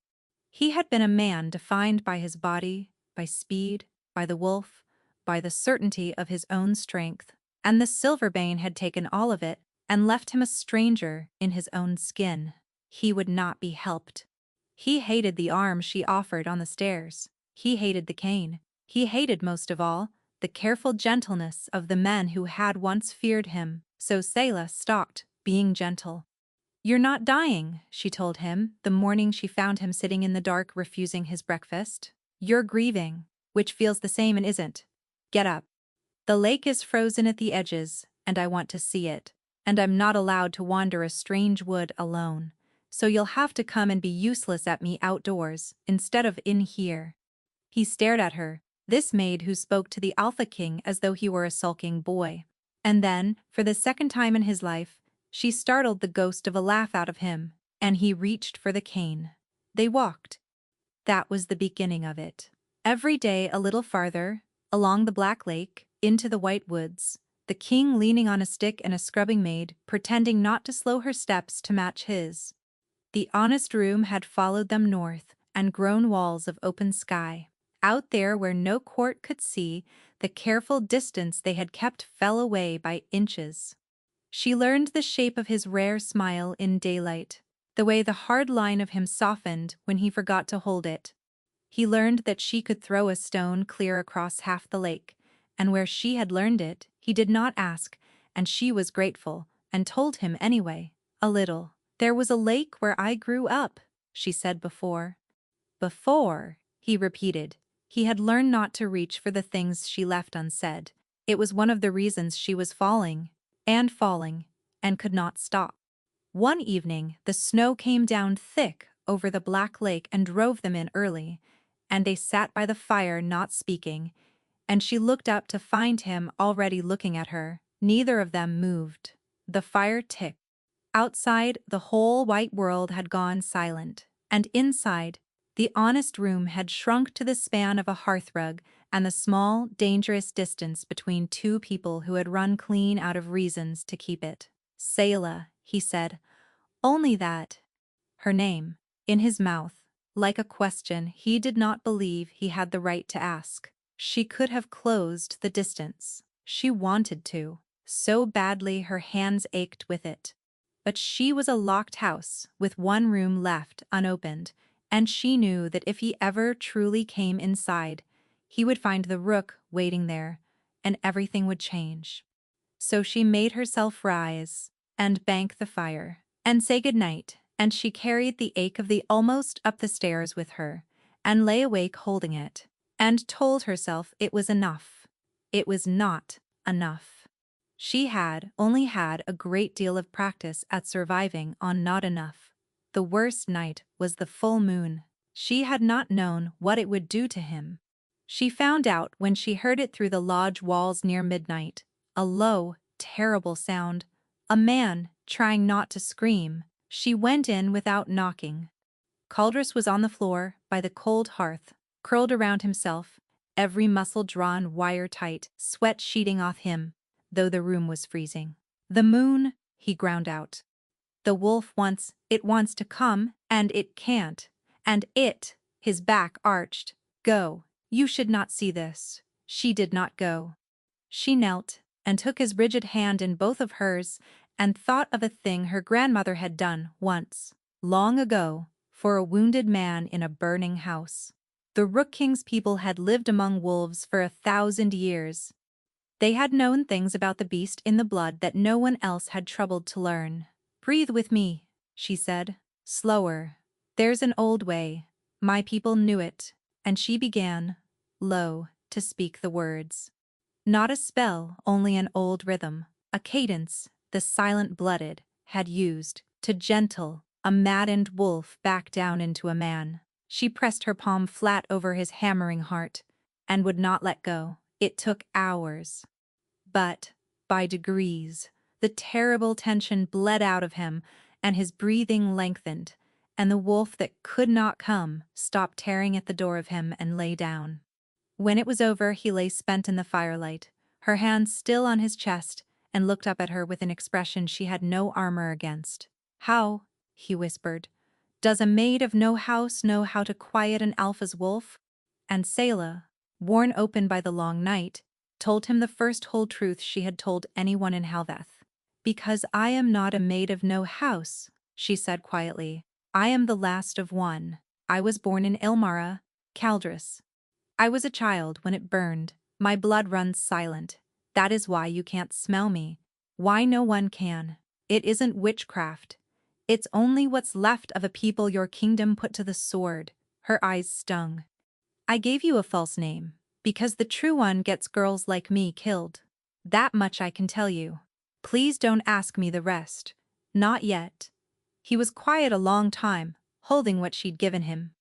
He had been a man defined by his body, by speed, by the wolf, by the certainty of his own strength, and the Silverbane had taken all of it and left him a stranger in his own skin. He would not be helped. He hated the arm she offered on the stairs. He hated the cane. He hated most of all the careful gentleness of the men who had once feared him. So Selah stopped being gentle. "You're not dying," she told him, the morning she found him sitting in the dark refusing his breakfast. "You're grieving, which feels the same and isn't. Get up. The lake is frozen at the edges, and I want to see it, and I'm not allowed to wander a strange wood alone, so you'll have to come and be useless at me outdoors, instead of in here." He stared at her, this maid who spoke to the Alpha King as though he were a sulking boy. And then, for the second time in his life, she startled the ghost of a laugh out of him, and he reached for the cane. They walked. That was the beginning of it. Every day a little farther, along the Black Lake, into the White Woods, the king leaning on a stick and a scrubbing maid, pretending not to slow her steps to match his. The honest room had followed them north, and grown walls of open sky. Out there where no court could see, the careful distance they had kept fell away by inches. She learned the shape of his rare smile in daylight, the way the hard line of him softened when he forgot to hold it. He learned that she could throw a stone clear across half the lake, and where she had learned it, he did not ask, and she was grateful, and told him anyway, a little. "There was a lake where I grew up," she said before. Before, he repeated. He had learned not to reach for the things she left unsaid. It was one of the reasons she was falling, and could not stop. One evening, the snow came down thick over the black lake and drove them in early, and they sat by the fire not speaking, and she looked up to find him already looking at her. Neither of them moved. The fire ticked. Outside, the whole white world had gone silent, and inside, the honest room had shrunk to the span of a hearthrug and the small, dangerous distance between two people who had run clean out of reasons to keep it. "Selah," he said. "Only that." Her name, in his mouth, like a question he did not believe he had the right to ask. She could have closed the distance. She wanted to, so badly her hands ached with it. But she was a locked house with one room left unopened, and she knew that if he ever truly came inside, he would find the rook waiting there, and everything would change. So she made herself rise and bank the fire and say goodnight, and she carried the ache of the almost up the stairs with her, and lay awake holding it, and told herself it was enough. It was not enough. She had only had a great deal of practice at surviving on not enough. The worst night was the full moon. She had not known what it would do to him. She found out when she heard it through the lodge walls near midnight, a low, terrible sound, a man trying not to scream. She went in without knocking. Caldrus was on the floor by the cold hearth, curled around himself, every muscle drawn wire-tight, sweat sheeting off him, though the room was freezing. "The moon," he ground out. "The wolf wants to come, and it can't. And it," his back arched. "Go. You should not see this." She did not go. She knelt and took his rigid hand in both of hers and thought of a thing her grandmother had done once, long ago, for a wounded man in a burning house. The Rook King's people had lived among wolves for 1,000 years. They had known things about the beast in the blood that no one else had troubled to learn. "Breathe with me," she said, slower. "There's an old way. My people knew it." And she began, low, to speak the words. Not a spell, only an old rhythm, a cadence the silent-blooded had used to gentle a maddened wolf back down into a man. She pressed her palm flat over his hammering heart and would not let go. It took hours. But, by degrees, the terrible tension bled out of him and his breathing lengthened, and the wolf that could not come stopped tearing at the door of him and lay down. When it was over, he lay spent in the firelight, her hands still on his chest, and looked up at her with an expression she had no armor against. "How," he whispered, "does a maid of no house know how to quiet an alpha's wolf?" And Selah, worn open by the long night, told him the first whole truth she had told anyone in Halveth. "Because I am not a maid of no house," she said quietly. "I am the last of one. I was born in Ilmara, Caldrus. I was a child when it burned. My blood runs silent. That is why you can't smell me. Why no one can. It isn't witchcraft. It's only what's left of a people your kingdom put to the sword." Her eyes stung. "I gave you a false name, because the true one gets girls like me killed. That much I can tell you. Please don't ask me the rest. Not yet." He was quiet a long time, holding what she'd given him.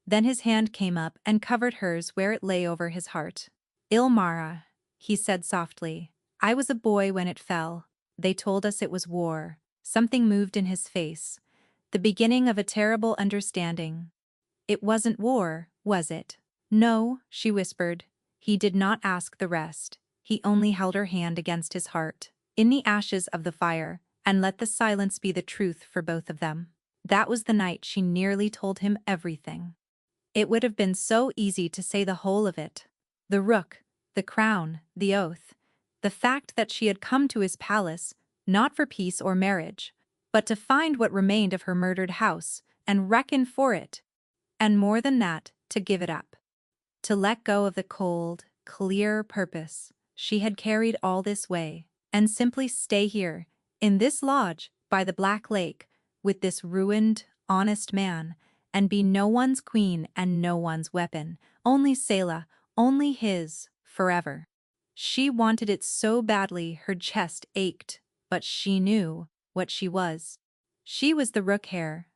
Then his hand came up and covered hers where it lay over his heart. "Ilmara," he said softly. "I was a boy when it fell. They told us it was war." Something moved in his face, the beginning of a terrible understanding. "It wasn't war, was it?" "No," she whispered. He did not ask the rest. He only held her hand against his heart, in the ashes of the fire, and let the silence be the truth for both of them. That was the night she nearly told him everything. It would have been so easy to say the whole of it. The rook, the crown, the oath. The fact that she had come to his palace, not for peace or marriage, but to find what remained of her murdered house and reckon for it. And more than that, to give it up. To let go of the cold, clear purpose she had carried all this way, and simply stay here, in this lodge, by the Black Lake, with this ruined, honest man, and be no one's queen and no one's weapon, only Selah, only his, forever. She wanted it so badly her chest ached, but she knew what she was. She was the rook heir,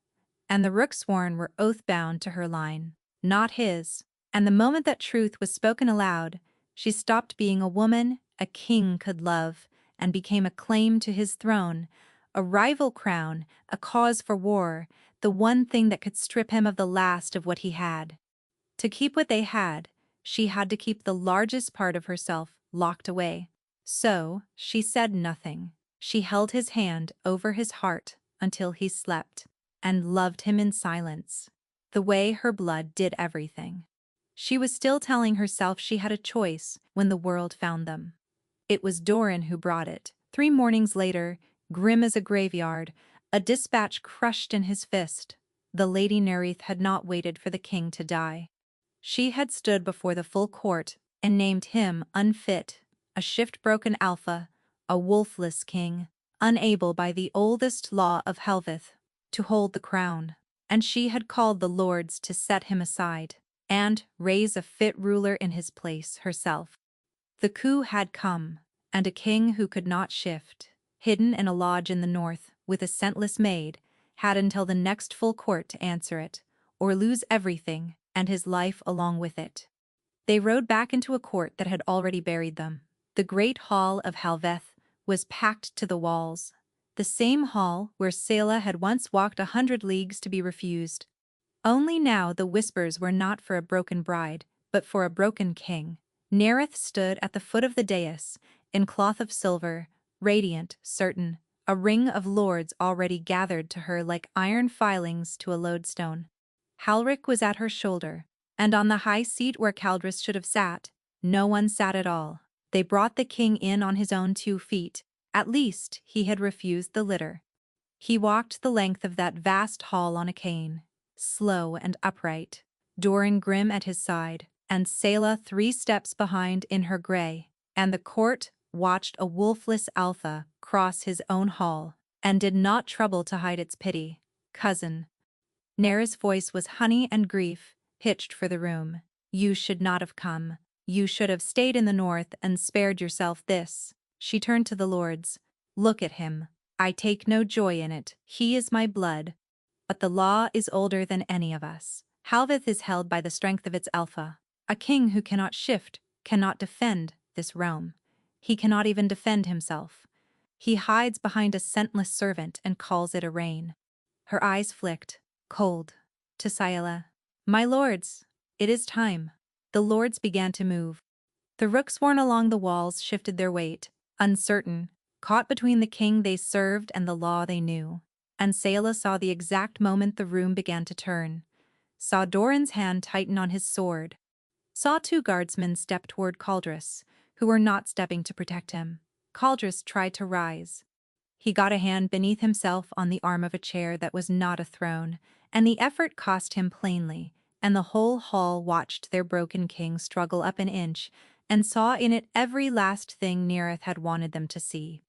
and the Rooksworn were oath-bound to her line, not his. And the moment that truth was spoken aloud, she stopped being a woman a king could love and became a claim to his throne, a rival crown, a cause for war, the one thing that could strip him of the last of what he had. To keep what they had, she had to keep the largest part of herself locked away. So, she said nothing. She held his hand over his heart until he slept, and loved him in silence, the way her blood did everything. She was still telling herself she had a choice when the world found them. It was Doran who brought it. 3 mornings later, grim as a graveyard, a dispatch crushed in his fist. The Lady Nerith had not waited for the king to die. She had stood before the full court and named him unfit, a shift-broken alpha, a wolfless king, unable by the oldest law of Helveth to hold the crown. And she had called the lords to set him aside and raise a fit ruler in his place herself. The coup had come, and a king who could not shift, hidden in a lodge in the north with a scentless maid, had until the next full court to answer it, or lose everything and his life along with it. They rode back into a court that had already buried them. The great hall of Helveth was packed to the walls, the same hall where Selah had once walked 100 leagues to be refused. Only now the whispers were not for a broken bride, but for a broken king. Nerith stood at the foot of the dais, in cloth of silver, radiant, certain, a ring of lords already gathered to her like iron filings to a lodestone. Halric was at her shoulder, and on the high seat where Caldris should have sat, no one sat at all. They brought the king in on his own 2 feet. At least, he had refused the litter. He walked the length of that vast hall on a cane, slow and upright, Doran grim at his side, and Selah 3 steps behind in her grey, and the court watched a wolfless alpha cross his own hall, and did not trouble to hide its pity. Cousin. Nerith's voice was honey and grief, pitched for the room. You should not have come. You should have stayed in the north and spared yourself this. She turned to the lords. Look at him. I take no joy in it. He is my blood. But the law is older than any of us. Helveth is held by the strength of its alpha. A king who cannot shift, cannot defend this realm. He cannot even defend himself. He hides behind a scentless servant and calls it a reign. Her eyes flicked, cold, to Selah. My lords, it is time. The lords began to move. The Rooksworn along the walls shifted their weight, uncertain, caught between the king they served and the law they knew. And Selah saw the exact moment the room began to turn, saw Doran's hand tighten on his sword, saw 2 guardsmen step toward Caldris, who were not stepping to protect him. Caldris tried to rise. He got a hand beneath himself on the arm of a chair that was not a throne, and the effort cost him plainly, and the whole hall watched their broken king struggle up an inch and saw in it every last thing Nerith had wanted them to see.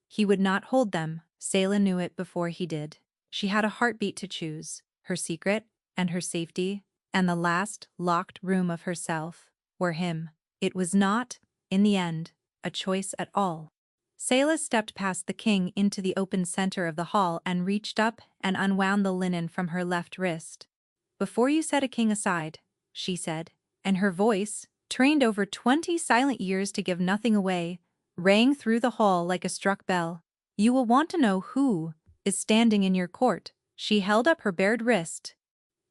He would not hold them. Selah knew it before he did. She had a heartbeat to choose, her secret and her safety, and the last locked room of herself, or him. It was not, in the end, a choice at all. Selah stepped past the king into the open center of the hall and reached up and unwound the linen from her left wrist. Before you set a king aside, she said, and her voice, trained over 20 silent years to give nothing away, rang through the hall like a struck bell. You will want to know who is standing in your court. She held up her bared wrist,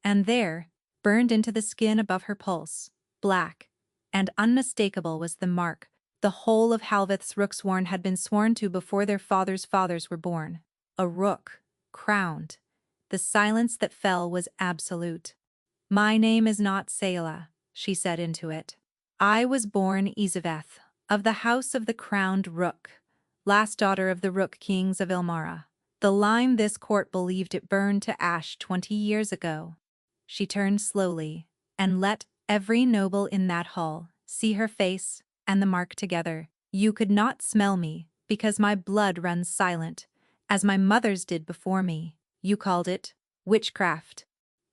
and there, burned into the skin above her pulse, black and unmistakable was the mark the whole of Helveth's Rooksworn had been sworn to before their fathers' fathers were born. A rook, crowned. The silence that fell was absolute. My name is not Selah, she said into it. I was born Izaveth, of the house of the crowned Rook, last daughter of the Rook kings of Ilmara. The line this court believed it burned to ash 20 years ago. She turned slowly, and let every noble in that hall see her face and the mark together. You could not smell me, because my blood runs silent, as my mother's did before me. You called it witchcraft.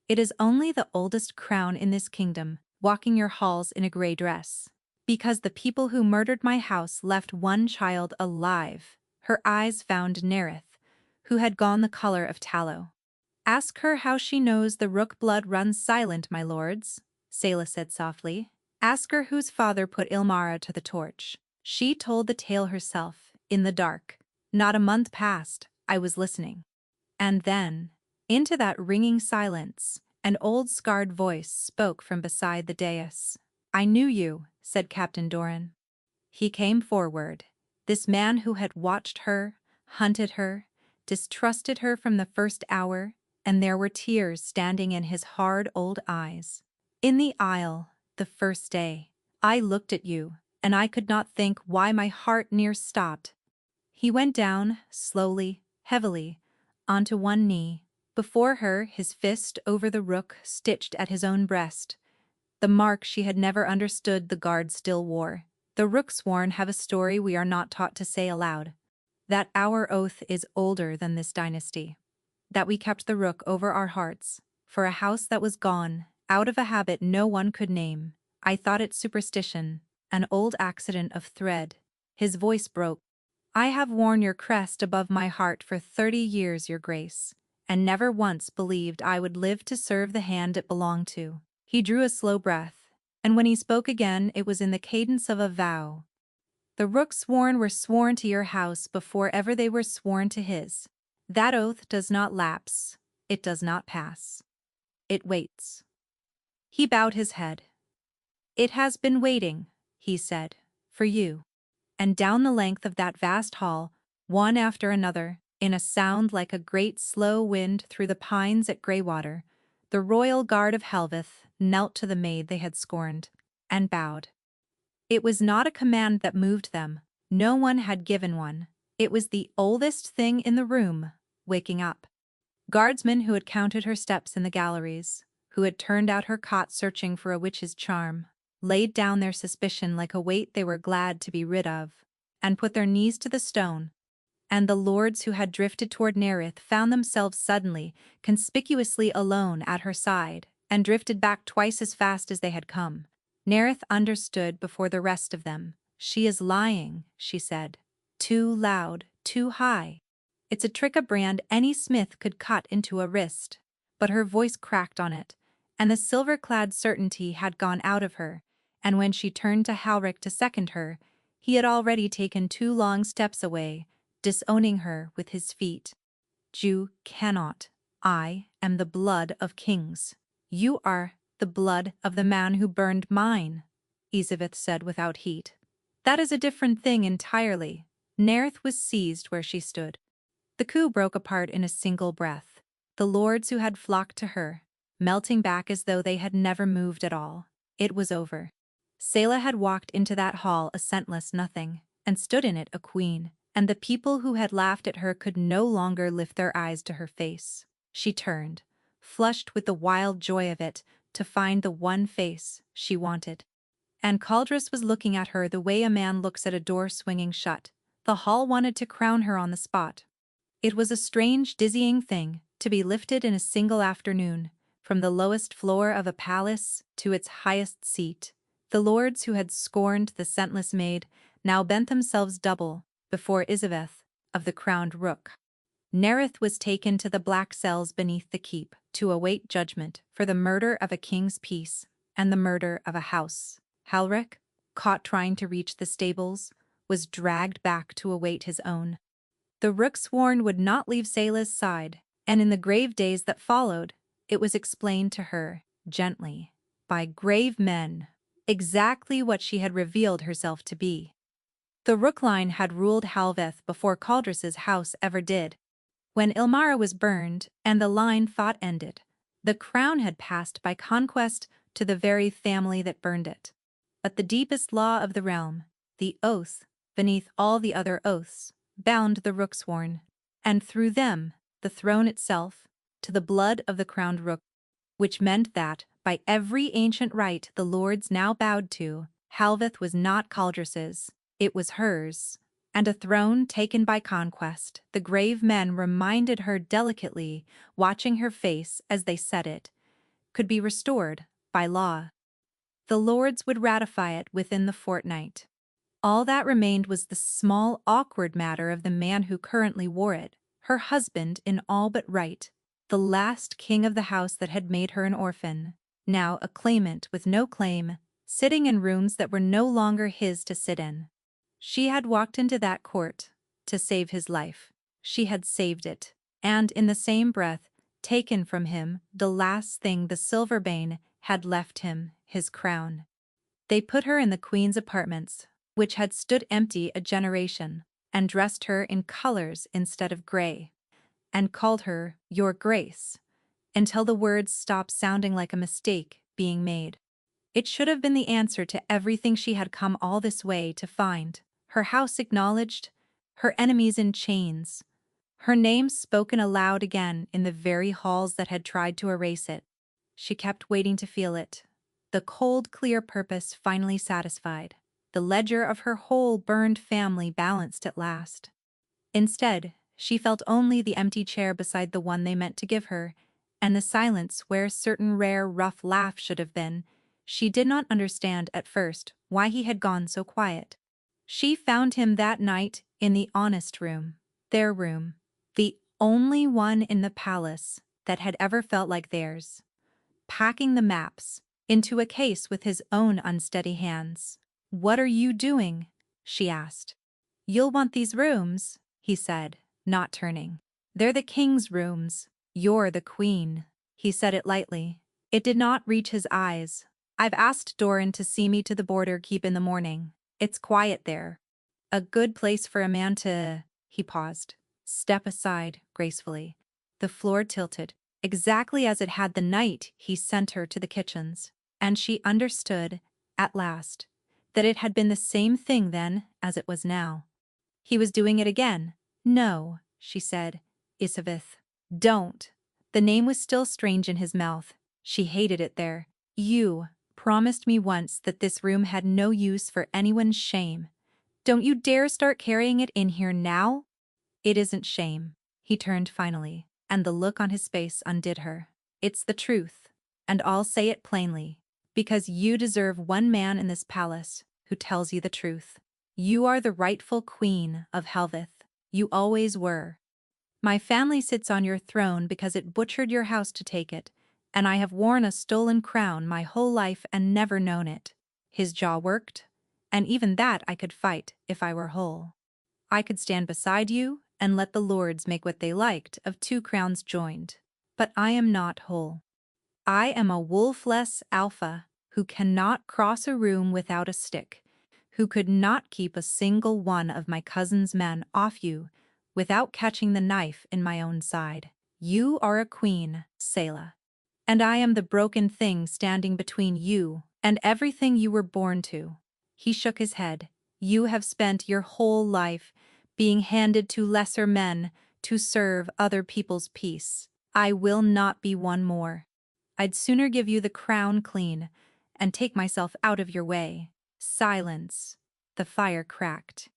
It is only the oldest crown in this kingdom, walking your halls in a grey dress. Because the people who murdered my house left one child alive. Her eyes found Nerith, who had gone the color of tallow. Ask her how she knows the Rook blood runs silent, my lords, Selah said softly. Ask her whose father put Ilmara to the torch. She told the tale herself, in the dark. Not a month passed, I was listening. And then, into that ringing silence, an old scarred voice spoke from beside the dais. I knew you, said Captain Doran. He came forward, this man who had watched her, hunted her, distrusted her from the first hour, and there were tears standing in his hard old eyes. In the aisle, the first day, I looked at you, and I could not think why my heart near stopped. He went down, slowly, heavily, onto one knee, before her, his fist over the Rook stitched at his own breast, the mark she had never understood the guard still wore. The Rooksworn have a story we are not taught to say aloud. That our oath is older than this dynasty. That we kept the Rook over our hearts, for a house that was gone, out of a habit no one could name. I thought it superstition, an old accident of thread. His voice broke. I have worn your crest above my heart for 30 years, your grace, and never once believed I would live to serve the hand it belonged to. He drew a slow breath, and when he spoke again it was in the cadence of a vow. The Rooksworn were sworn to your house before ever they were sworn to his. That oath does not lapse, it does not pass. It waits. He bowed his head. It has been waiting, he said, for you. And down the length of that vast hall, one after another, in a sound like a great slow wind through the pines at Greywater, the royal guard of Helveth knelt to the maid they had scorned, and bowed. It was not a command that moved them, no one had given one. It was the oldest thing in the room, waking up. Guardsmen who had counted her steps in the galleries, who had turned out her cot searching for a witch's charm, laid down their suspicion like a weight they were glad to be rid of, and put their knees to the stone. And the lords who had drifted toward Nerith found themselves suddenly, conspicuously alone at her side, and drifted back twice as fast as they had come. Nerith understood before the rest of them. She is lying, she said. Too loud, too high. It's a trick a brand any smith could cut into a wrist. But her voice cracked on it, and the silver-clad certainty had gone out of her, and when she turned to Halric to second her, he had already taken 2 long steps away, disowning her with his feet. You cannot. I am the blood of kings. You are the blood of the man who burned mine, Izaveth said without heat. That is a different thing entirely. Nerith was seized where she stood. The coup broke apart in a single breath. The lords who had flocked to her, melting back as though they had never moved at all. It was over. Selah had walked into that hall a scentless nothing, and stood in it a queen, and the people who had laughed at her could no longer lift their eyes to her face. She turned, flushed with the wild joy of it, to find the one face she wanted. And Caldrus was looking at her the way a man looks at a door swinging shut. The hall wanted to crown her on the spot. It was a strange, dizzying thing to be lifted in a single afternoon, from the lowest floor of a palace to its highest seat. The lords who had scorned the scentless maid now bent themselves double before Izaveth of the crowned Rook. Nerith was taken to the black cells beneath the keep to await judgment for the murder of a king's peace and the murder of a house. Halric, caught trying to reach the stables, was dragged back to await his own. The Rooksworn would not leave Selah's side, and in the grave days that followed, it was explained to her, gently, by grave men, exactly what she had revealed herself to be. The Rook line had ruled Halveth before Caldrus's house ever did. When Ilmara was burned and the line fought ended, The crown had passed by conquest to the very family that burned it. But the deepest law of the realm, the oath, beneath all the other oaths, bound the Rooksworn, and through them, the throne itself, to the blood of the crowned rook, which meant that, by every ancient right the lords now bowed to, Halveth was not Caldress's, it was hers. And a throne taken by conquest, the grave men reminded her delicately, watching her face as they said it, could be restored by law. The lords would ratify it within the fortnight. All that remained was the small, awkward matter of the man who currently wore it, her husband in all but right, the last king of the house that had made her an orphan, now a claimant with no claim, sitting in rooms that were no longer his to sit in. She had walked into that court to save his life. She had saved it, and in the same breath, taken from him the last thing the Silverbane had left him, his crown. They put her in the Queen's apartments, which had stood empty a generation, and dressed her in colors instead of gray, and called her Your Grace, until the words stopped sounding like a mistake being made. It should have been the answer to everything she had come all this way to find. Her house acknowledged, her enemies in chains, her name spoken aloud again in the very halls that had tried to erase it. She kept waiting to feel it. The cold, clear purpose finally satisfied. The ledger of her whole burned family balanced at last. Instead, she felt only the empty chair beside the one they meant to give her, and the silence where a certain rare, rough laugh should have been. She did not understand at first why he had gone so quiet. She found him that night in the honest room, their room, the only one in the palace that had ever felt like theirs, packing the maps into a case with his own unsteady hands. "What are you doing?" she asked. "You'll want these rooms," he said, not turning. "They're the king's rooms. You're the queen." He said it lightly. It did not reach his eyes. "I've asked Doran to see me to the border keep in the morning. It's quiet there. A good place for a man to—" He paused. "Step aside," gracefully. The floor tilted, exactly as it had the night he sent her to the kitchens, and she understood, at last, that it had been the same thing then as it was now. He was doing it again. "No," she said. "Isavith. Don't." The name was still strange in his mouth. She hated it there. "You promised me once that this room had no use for anyone's shame. Don't you dare start carrying it in here now." "It isn't shame." He turned finally, and the look on his face undid her. "It's the truth, and I'll say it plainly, because you deserve one man in this palace who tells you the truth. You are the rightful queen of Helveth. You always were. My family sits on your throne because it butchered your house to take it, and I have worn a stolen crown my whole life and never known it." His jaw worked, and even that I could fight if I were whole. "I could stand beside you and let the lords make what they liked of two crowns joined. But I am not whole. I am a wolfless alpha who cannot cross a room without a stick, who could not keep a single one of my cousin's men off you without catching the knife in my own side. You are a queen, Selah, and I am the broken thing standing between you and everything you were born to." He shook his head. "You have spent your whole life being handed to lesser men to serve other people's peace. I will not be one more. I'd sooner give you the crown clean and take myself out of your way." Silence. The fire cracked.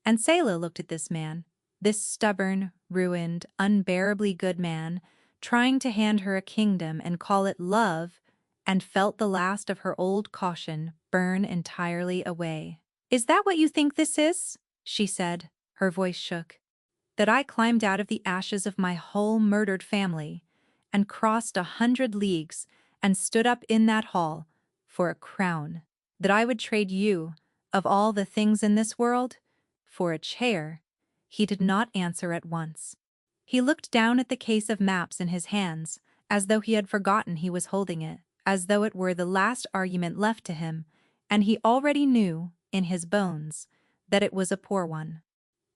And Selah looked at this man, this stubborn, ruined, unbearably good man, trying to hand her a kingdom and call it love, and felt the last of her old caution burn entirely away. "Is that what you think this is?" she said. Her voice shook. "That I climbed out of the ashes of my whole murdered family and crossed 100 leagues and stood up in that hall for a crown? That I would trade you, of all the things in this world, for a chair?" He did not answer at once. He looked down at the case of maps in his hands, as though he had forgotten he was holding it, as though it were the last argument left to him, and he already knew, in his bones, that it was a poor one.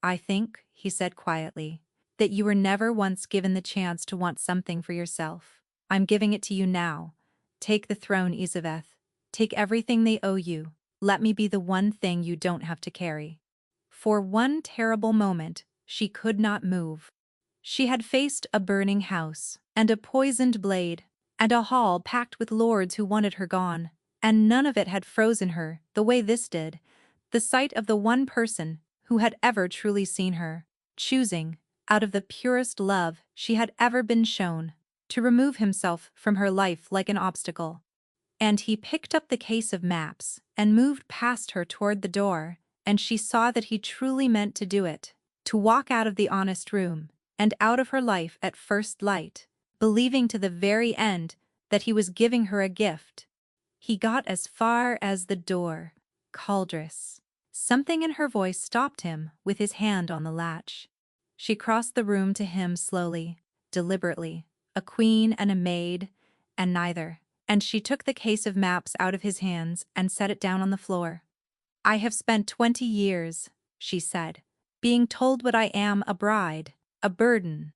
"I think," he said quietly, "that you were never once given the chance to want something for yourself. I'm giving it to you now. Take the throne, Isabeth. Take everything they owe you. Let me be the one thing you don't have to carry." For one terrible moment, she could not move. She had faced a burning house, and a poisoned blade, and a hall packed with lords who wanted her gone, and none of it had frozen her the way this did. The sight of the one person who had ever truly seen her, choosing, out of the purest love she had ever been shown, to remove himself from her life like an obstacle. And he picked up the case of maps and moved past her toward the door, and she saw that he truly meant to do it, to walk out of the honest room, and out of her life at first light, believing to the very end that he was giving her a gift. He got as far as the door. Caldress. Something in her voice stopped him with his hand on the latch. She crossed the room to him slowly, deliberately, a queen and a maid, and neither, and she took the case of maps out of his hands and set it down on the floor. "I have spent 20 years," she said, "being told what I am: a bride, a burden,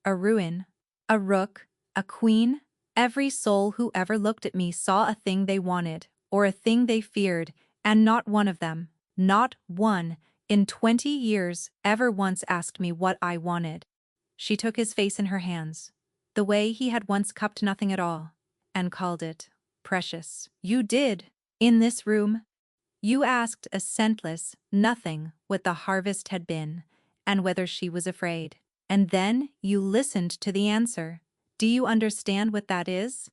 a ruin, a rook, a queen. Every soul who ever looked at me saw a thing they wanted, or a thing they feared, and not one of them, not one, in 20 years ever once asked me what I wanted." She took his face in her hands, the way he had once cupped nothing at all, and called it precious. "You did, in this room. You asked a scentless nothing what the harvest had been, and whether she was afraid. And then you listened to the answer. Do you understand what that is?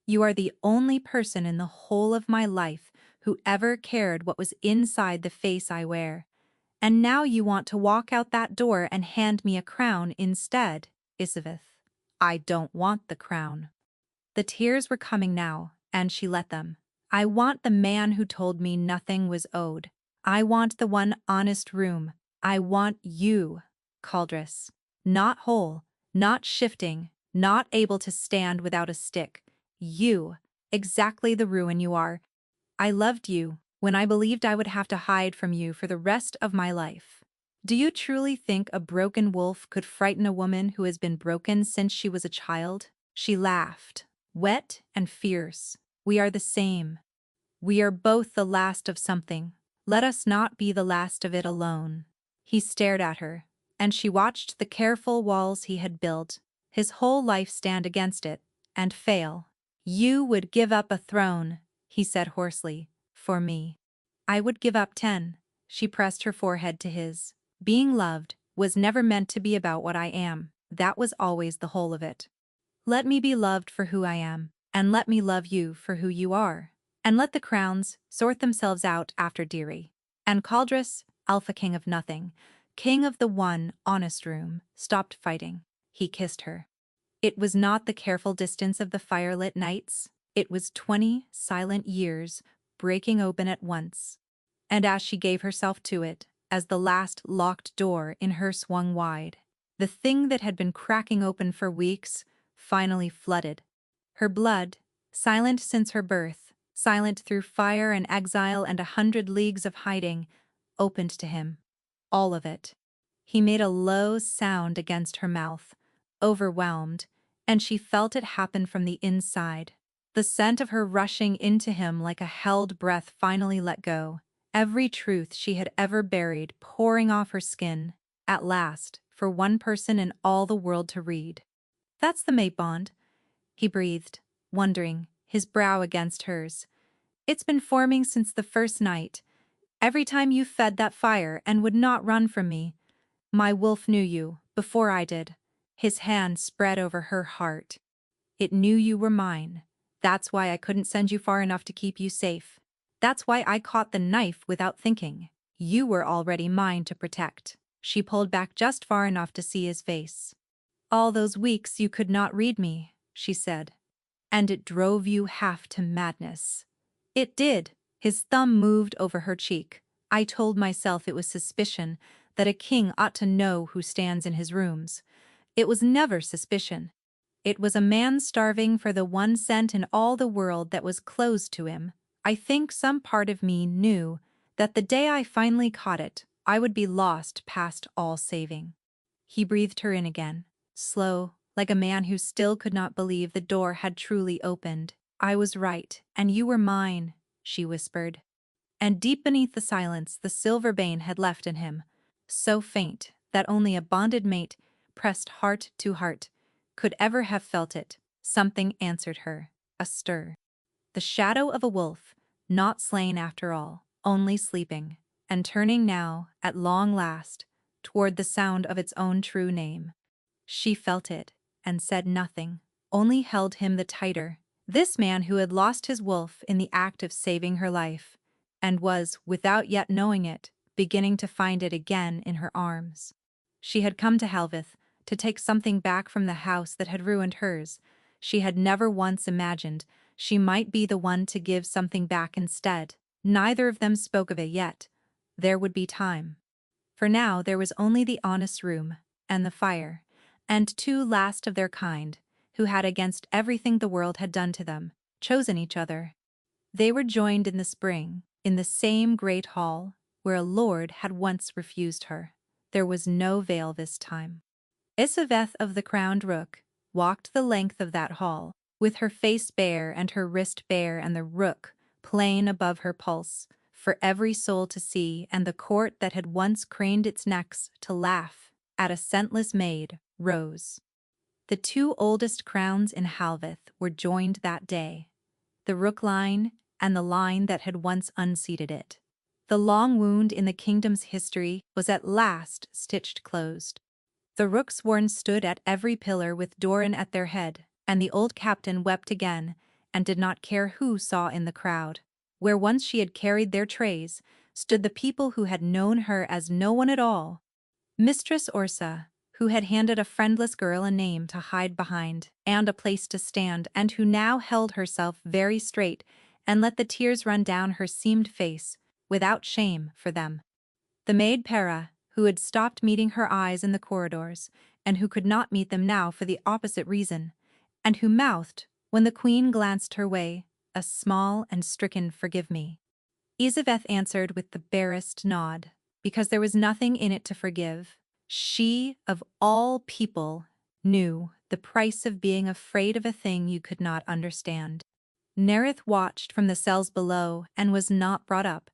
You are the only person in the whole of my life who ever cared what was inside the face I wear. And now you want to walk out that door and hand me a crown instead, Isabeth. I don't want the crown." The tears were coming now, and she let them. "I want the man who told me nothing was owed. I want the one honest room. I want you, Caldress. Not whole, not shifting, not able to stand without a stick. You, exactly the ruin you are. I loved you when I believed I would have to hide from you for the rest of my life. Do you truly think a broken wolf could frighten a woman who has been broken since she was a child?" She laughed, wet and fierce. "We are the same. We are both the last of something. Let us not be the last of it alone." He stared at her, and she watched the careful walls he had built, his whole life stand against it, and fail. "You would give up a throne," he said hoarsely, "for me." "I would give up 10. She pressed her forehead to his. "Being loved was never meant to be about what I am. That was always the whole of it. Let me be loved for who I am, and let me love you for who you are. And let the crowns sort themselves out after Dearie." And Caldress, Alpha King of nothing, king of the one honest room, stopped fighting. He kissed her. It was not the careful distance of the firelit nights. It was 20 silent years breaking open at once. And as she gave herself to it, as the last locked door in her swung wide, the thing that had been cracking open for weeks finally flooded. Her blood, silent since her birth, silent through fire and exile and 100 leagues of hiding, opened to him. All of it. He made a low sound against her mouth, overwhelmed, and she felt it happen from the inside. The scent of her rushing into him like a held breath finally let go, every truth she had ever buried pouring off her skin, at last, for one person in all the world to read. "That's the mate bond," he breathed, wondering, his brow against hers. "It's been forming since the first night. Every time you fed that fire and would not run from me. My wolf knew you, before I did." His hand spread over her heart. "It knew you were mine. That's why I couldn't send you far enough to keep you safe. That's why I caught the knife without thinking. You were already mine to protect." She pulled back just far enough to see his face. "All those weeks you could not read me," she said. "And it drove you half to madness." "It did." His thumb moved over her cheek. "I told myself it was suspicion, that a king ought to know who stands in his rooms. It was never suspicion. It was a man starving for the one cent in all the world that was closed to him. I think some part of me knew that the day I finally caught it, I would be lost past all saving." He breathed her in again, slow, like a man who still could not believe the door had truly opened. "I was right, and you were mine," she whispered. And deep beneath the silence the silver bane had left in him, so faint that only a bonded mate, pressed heart to heart, could ever have felt it. Something answered her, a stir. The shadow of a wolf, not slain after all, only sleeping, and turning now, at long last, toward the sound of its own true name. She felt it, and said nothing, only held him the tighter. This man who had lost his wolf in the act of saving her life, and was, without yet knowing it, beginning to find it again in her arms. She had come to Helveth to take something back from the house that had ruined hers. She had never once imagined she might be the one to give something back instead. Neither of them spoke of it yet. There would be time. For now there was only the honest room, and the fire, and two last of their kind, who had, against everything the world had done to them, chosen each other. They were joined in the spring, in the same great hall, where a lord had once refused her. There was no veil this time. Isaveth of the Crowned Rook walked the length of that hall, with her face bare and her wrist bare and the rook plain above her pulse, for every soul to see, and the court that had once craned its necks to laugh at a scentless maid rose. The two oldest crowns in Helveth were joined that day, the rook line and the line that had once unseated it. The long wound in the kingdom's history was at last stitched closed. The Rooksworn stood at every pillar with Doran at their head, and the old captain wept again, and did not care who saw in the crowd. Where once she had carried their trays, stood the people who had known her as no one at all. Mistress Orsa, who had handed a friendless girl a name to hide behind, and a place to stand, and who now held herself very straight and let the tears run down her seamed face, without shame for them. The maid Para, who had stopped meeting her eyes in the corridors, and who could not meet them now for the opposite reason, and who mouthed, when the queen glanced her way, a small and stricken "Forgive me." Isaveth answered with the barest nod, because there was nothing in it to forgive. She, of all people, knew the price of being afraid of a thing you could not understand. Nerith watched from the cells below and was not brought up.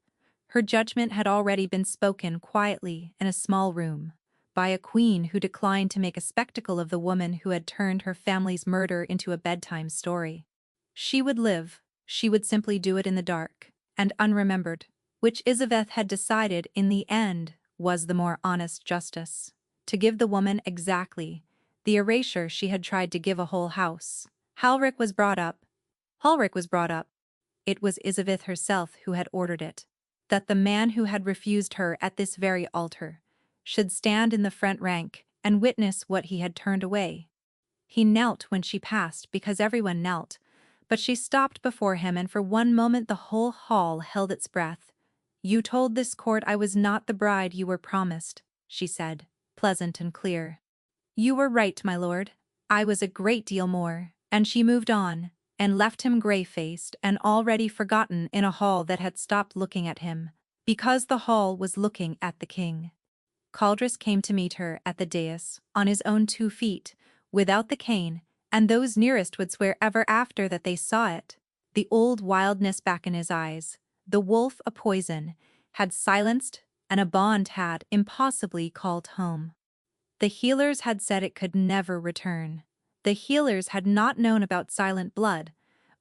Her judgment had already been spoken quietly in a small room, by a queen who declined to make a spectacle of the woman who had turned her family's murder into a bedtime story. She would live, she would simply do it in the dark, and unremembered, which Isaveth had decided in the end was the more honest justice. To give the woman exactly the erasure she had tried to give a whole house. Halric was brought up. It was Isaveth herself who had ordered it. That the man who had refused her at this very altar should stand in the front rank and witness what he had turned away. He knelt when she passed because everyone knelt, but she stopped before him, and for one moment the whole hall held its breath. "You told this court I was not the bride you were promised," she said, pleasant and clear. "You were right, my lord. I was a great deal more," and she moved on, and left him grey-faced and already forgotten in a hall that had stopped looking at him, because the hall was looking at the king. Caldrus came to meet her at the dais, on his own 2 feet, without the cane, and those nearest would swear ever after that they saw it. The old wildness back in his eyes, the wolf a poison, had silenced, and a bond had impossibly called home. The healers had said it could never return. The healers had not known about silent blood,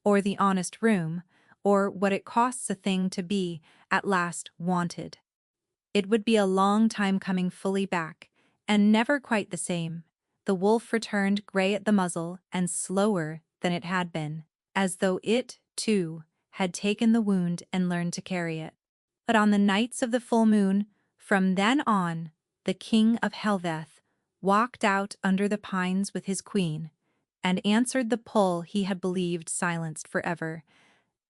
or the honest room, or what it costs a thing to be, at last, wanted. It would be a long time coming fully back, and never quite the same. The wolf returned grey at the muzzle and slower than it had been, as though it, too, had taken the wound and learned to carry it. But on the nights of the full moon, from then on, the king of Helveth walked out under the pines with his queen, and answered the pull he had believed silenced forever,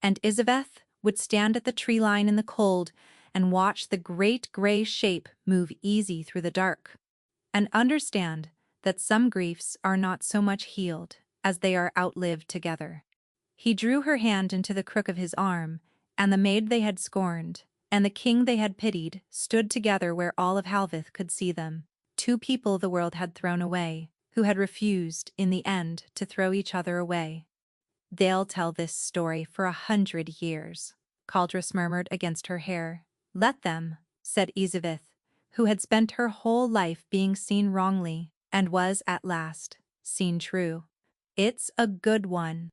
and Isaveth would stand at the tree line in the cold and watch the great grey shape move easy through the dark, and understand that some griefs are not so much healed as they are outlived together. He drew her hand into the crook of his arm, and the maid they had scorned, and the king they had pitied, stood together where all of Helveth could see them, 2 people the world had thrown away, who had refused, in the end, to throw each other away. They'll tell this story for 100 years, Caldrus murmured against her hair. Let them, said Elizabeth, who had spent her whole life being seen wrongly, and was, at last, seen true. It's a good one.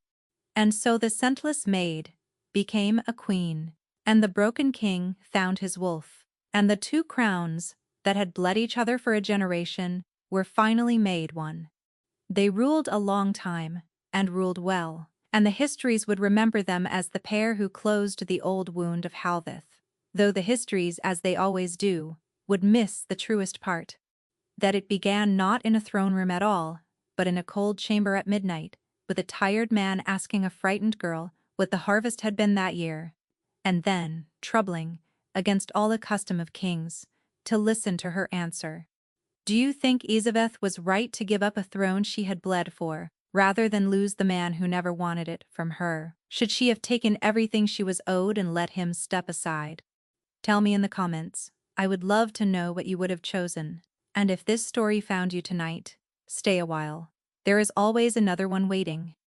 And so the scentless maid became a queen, and the broken king found his wolf, and the two crowns that had bled each other for a generation were finally made one. They ruled a long time, and ruled well, and the histories would remember them as the pair who closed the old wound of Halveth, though the histories, as they always do, would miss the truest part. That it began not in a throne room at all, but in a cold chamber at midnight, with a tired man asking a frightened girl what the harvest had been that year, and then, troubling, against all the custom of kings, to listen to her answer. Do you think Elizabeth was right to give up a throne she had bled for, rather than lose the man who never wanted it from her? Should she have taken everything she was owed and let him step aside? Tell me in the comments. I would love to know what you would have chosen. And if this story found you tonight, stay a while. There is always another one waiting.